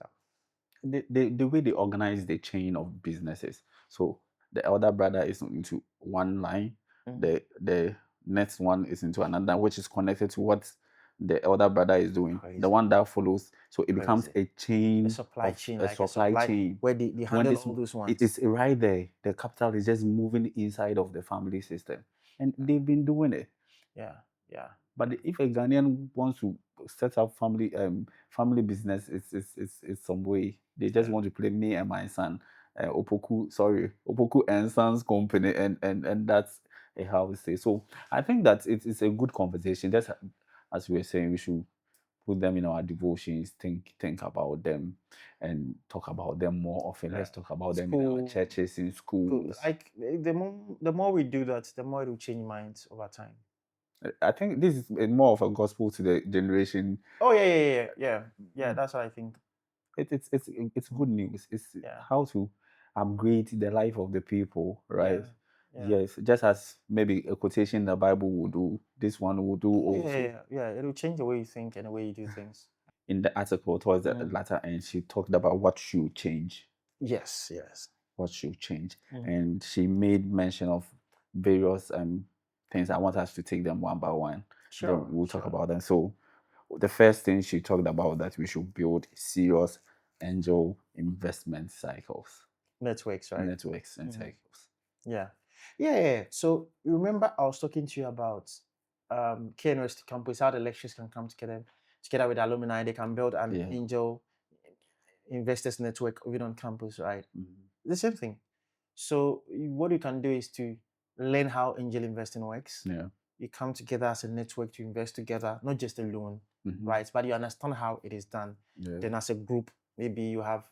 The way they organize the chain of businesses. So the elder brother is into one line, the next one is into another, which is connected to what the elder brother is doing. Crazy. The one that follows, so it becomes a chain, a supply chain, where they handle all those ones. It is right there. The capital is just moving inside of the family system, and they've been doing it. Yeah. But if a Ghanaian wants to set up family business, it's some way. They just want to play me and my son, Opoku and Sons Company, and that's how we say. So I think that it's a good conversation. Just as we were saying, we should put them in our devotions, think about them, and talk about them more often. Let's talk about them in our churches, in schools. Like the more we do that, the more it will change minds over time. I think this is more of a gospel to the generation. Oh yeah. That's what I think. It's good news. It's how to upgrade the life of the people, right? Yes, just as maybe a quotation in the Bible will do, this one will do also. Yeah. It will change the way you think and the way you do things. In the article towards the latter end, she talked about what should change. Yes. What should change, and she made mention of various things. I want us to take them one by one. Sure. Then we'll talk about them. So the first thing she talked about, that we should build serious angel investment cycles. Networks, right? Networks and cycles. Yeah. So remember I was talking to you about KNUST campus, how the lecturers can come together with alumni. They can build an angel investors network even on campus, right? The same thing. So what you can do is to learn how angel investing works. Yeah. You come together as a network to invest together, not just alone, right? But you understand how it is done. Yeah. Then as a group, maybe you have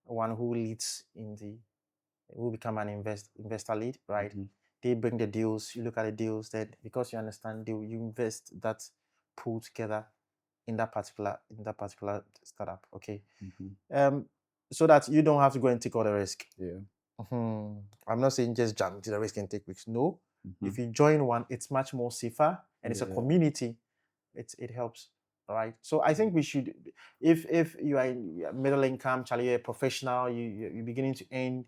one who leads who become an investor lead, right? They bring the deals, you look at the deals, that because you understand you invest that pool together in that particular startup, okay? So that you don't have to go and take all the risk. Yeah. I'm not saying just jump into the risk and take risks. No, if you join one, it's much more safer, and it's a community. It helps, all right? So I think we should, if you are in middle income, Charlie, you're a professional, you're beginning to earn,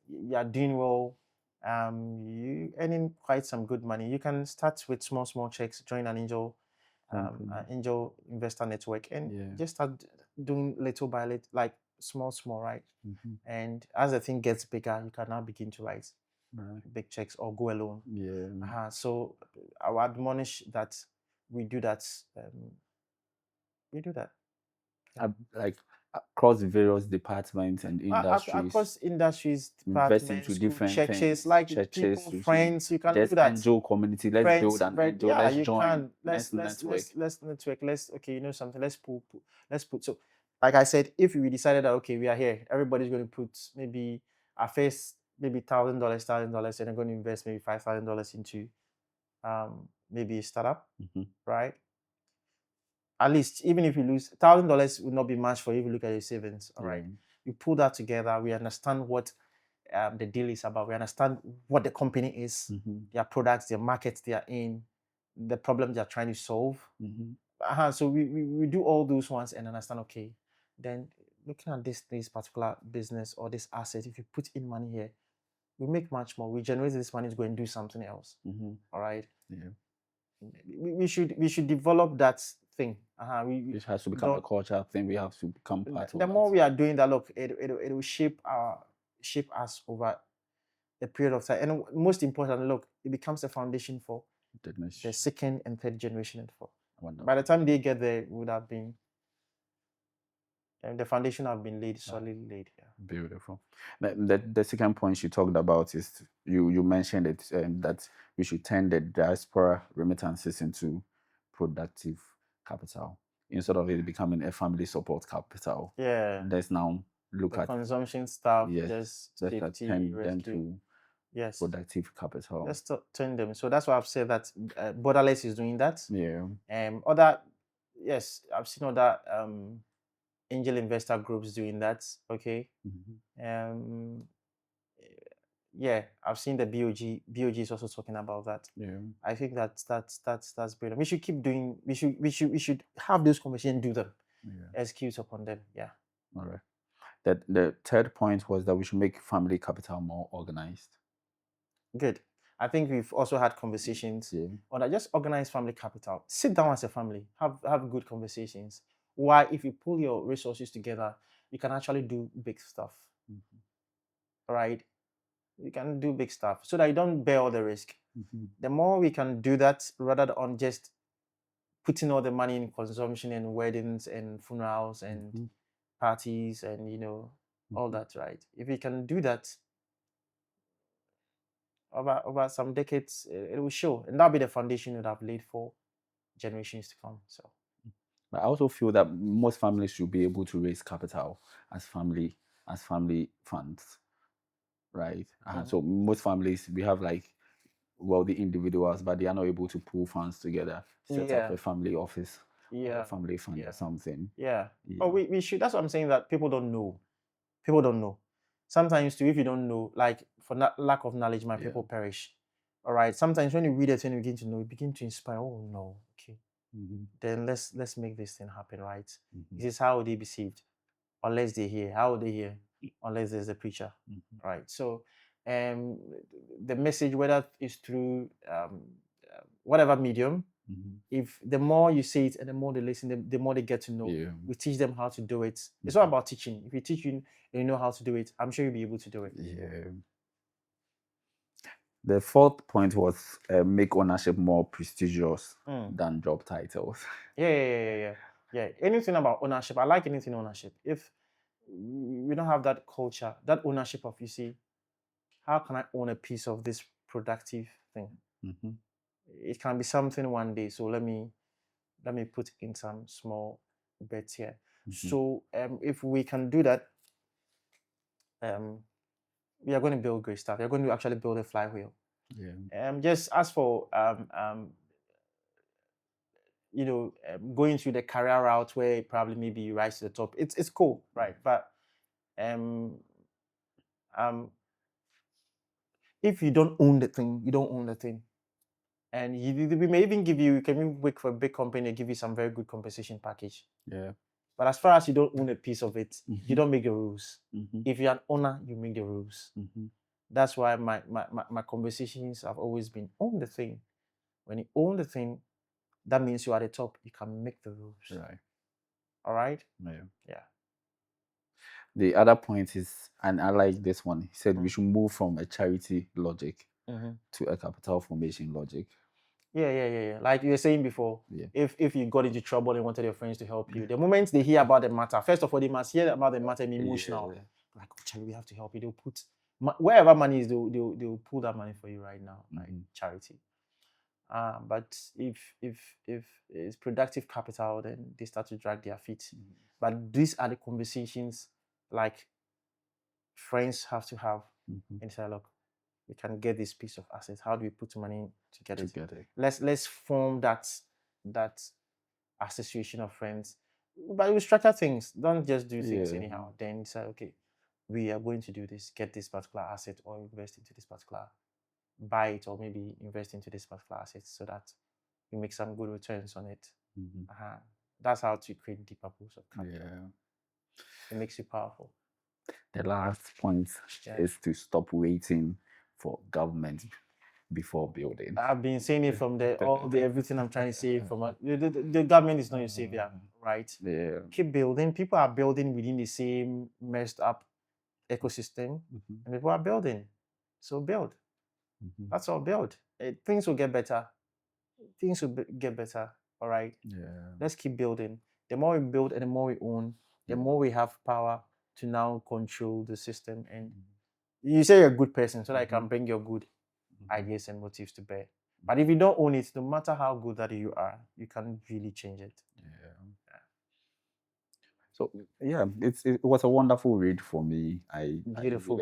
you are doing well, you earning quite some good money. You can start with small checks, join an angel investor network, and just start doing little by little, like small, right? And as the thing gets bigger, you can now begin to write big checks or go alone. So I would admonish that we do that. Like across various departments and industries. Across industries, invest into departments, different churches, things, like churches, people, friends. You can there's do that. angel community. Let's Friends, build an right? angel. Yeah, let's you join. can. Let's network. Let's network. Okay, you know something. Let's put. So, like I said, if we decided that okay, we are here, everybody's going to put maybe at first maybe $1,000, and they're going to invest maybe $5,000 into maybe a startup, right? At least, even if you lose $1,000, will not be much for you if you look at your savings. All right, you pull that together. We understand what the deal is about. We understand what the company is, their products, their markets they are in, the problem they are trying to solve. So we do all those ones and understand. Okay, then looking at this particular business or this asset, if you put in money here, we make much more. We generate this money to go and do something else. All right. Yeah. We should develop that thing. It has to become a cultural thing. We have to become part of the more we are doing that, look, it will shape us over a period of time. And most importantly, look, it becomes a foundation for the second and third generation and fourth. By the time they get there, it would have been the foundation have been laid, solidly laid. Yeah. Beautiful. The second point you talked about is you mentioned it that we should turn the diaspora remittances into productive capital instead of it becoming a family support capital. Yeah. Let's now look the at consumption stuff. Yes, Just let's safety, turn them rescue. to productive capital. Let's turn them. So that's why I've said that Borderless is doing that. Yeah. Yes, I've seen other angel investor groups doing that. Okay. Yeah, I've seen the BOG. BOG is also talking about that. Yeah. I think that's brilliant. We should keep doing. We should have those conversations, do them, execute upon them. Yeah. All right. That the third point was that we should make family capital more organized. Good. I think we've also had conversations on that. Just organize family capital. Sit down as a family. Have good conversations. Why, if you pull your resources together, you can actually do big stuff. Right? You can do big stuff so that you don't bear all the risk. The more we can do that, rather than just putting all the money in consumption and weddings and funerals and parties and all that, right? If we can do that over some decades, it will show, and that'll be the foundation that I've laid for generations to come. So, but I also feel that most families should be able to raise capital as family funds, right? So most families, we have like wealthy individuals, but they are not able to pool funds together, set up a family office, or a family fund or something. Oh, we should. That's what I'm saying. That people don't know. People don't know. Sometimes too, if you don't know, like for lack of knowledge, my people perish. All right. Sometimes when you read it and you begin to know, you begin to inspire. Oh no, okay. Then let's make this thing happen, right? This is how they be saved, unless they hear. How would they hear? Unless there's a preacher, right? So, the message, whether it's through whatever medium, if the more you say it and the more they listen, the more they get to know. We teach them how to do it. It's all about teaching. If you teach you and you know how to do it, I'm sure you'll be able to do it. The fourth point was make ownership more prestigious than job titles. Yeah. Anything about ownership. I like anything ownership. If we don't have that culture, that ownership of, you see, how can I own a piece of this productive thing? Mm-hmm. It can be something one day. So let me put in some small bets here. Mm-hmm. So if we can do that, we are going to build great stuff. We are going to actually build a flywheel. Yeah. Just as for going through the career route where probably maybe you rise to the top, it's cool, right? But if you don't own the thing, you don't own the thing. And we may even give you, can you work for a big company and give you some very good compensation package? Yeah. But as far as you don't own a piece of it, Mm-hmm. you don't make the rules. Mm-hmm. If you're an owner, you make the rules. Mm-hmm. That's why my conversations have always been own the thing. When you own the thing, that means you are at the top. You can make the rules. Right. All right? Yeah. The other point is, and I like this one, he said we should move from a charity logic to a capital formation logic. Yeah. Like you were saying before, if you got into trouble and wanted your friends to help you, the moment they hear about the matter, first of all, they must hear about the matter and be emotional. Like, oh, Charlie, we have to help you. They'll put wherever money is, they'll pull that money for you right now, like charity. But if it's productive capital, then they start to drag their feet. But these are the conversations like friends have to have and say, look, we can get this piece of assets. How do we put money to get it? Let's form that association of friends. But we structure things. Don't just do things anyhow. Then say, okay, we are going to do this, get this particular asset or invest into this particular, buy it or maybe invest into this particular asset so that we make some good returns on it. That's how to create deeper pools of capital. It makes you powerful. The last point is to stop waiting for government before building. I've been saying it from everything I'm trying to say from the government is not your savior, right? Yeah. Keep building. People are building within the same messed up ecosystem, and people are building. So build. That's all. Build. Things will get better. Things will get better. All right. Yeah. Let's keep building. The more we build and the more we own, the more we have power to now control the system. And you say you're a good person, so that you can bring your good ideas and motives to bear. But if you don't own it, no matter how good that you are, you can't really change it. So it was a wonderful read for me. Beautiful.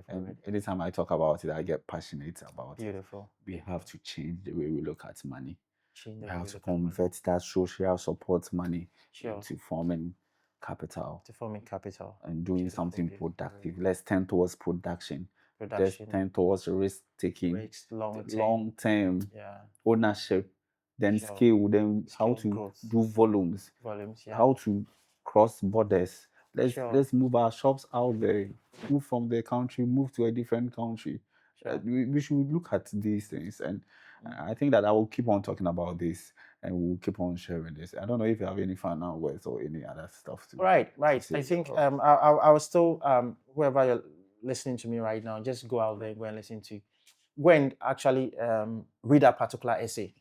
And anytime I talk about it, I get passionate about it. We have to change the way we look at money. We have to convert that social support money into forming capital. And doing something productive. Let's turn towards production. Let's turn towards risk-taking, long term ownership, then scale, then how to growth. Do volumes, how to cross borders. Let's move our shops out there, move from the country, move to a different country. We should look at these things, and I think that I will keep on talking about this, and we'll keep on sharing this. I don't know if you have any final words or any other stuff to. Right. I think I will still whoever you're listening to me right now, just go out there, go and actually read that particular essay.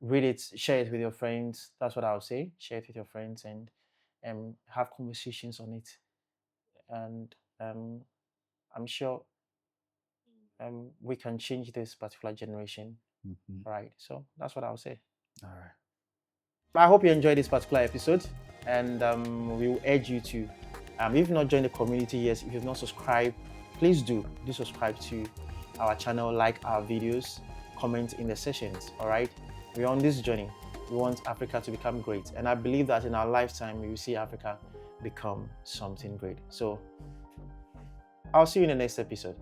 Read it, share it with your friends. That's what I would say. Share it with your friends and have conversations on it. And I'm sure we can change this particular generation. Right. So that's what I would say. All right. I hope you enjoyed this particular episode, and we will urge you to, if you've not joined the community yet, if you've not subscribed, please do subscribe to our channel, like our videos, comment in the sessions. All right, we're on this journey. We want Africa to become great, and I believe that in our lifetime we will see Africa become something great. So I'll see you in the next episode.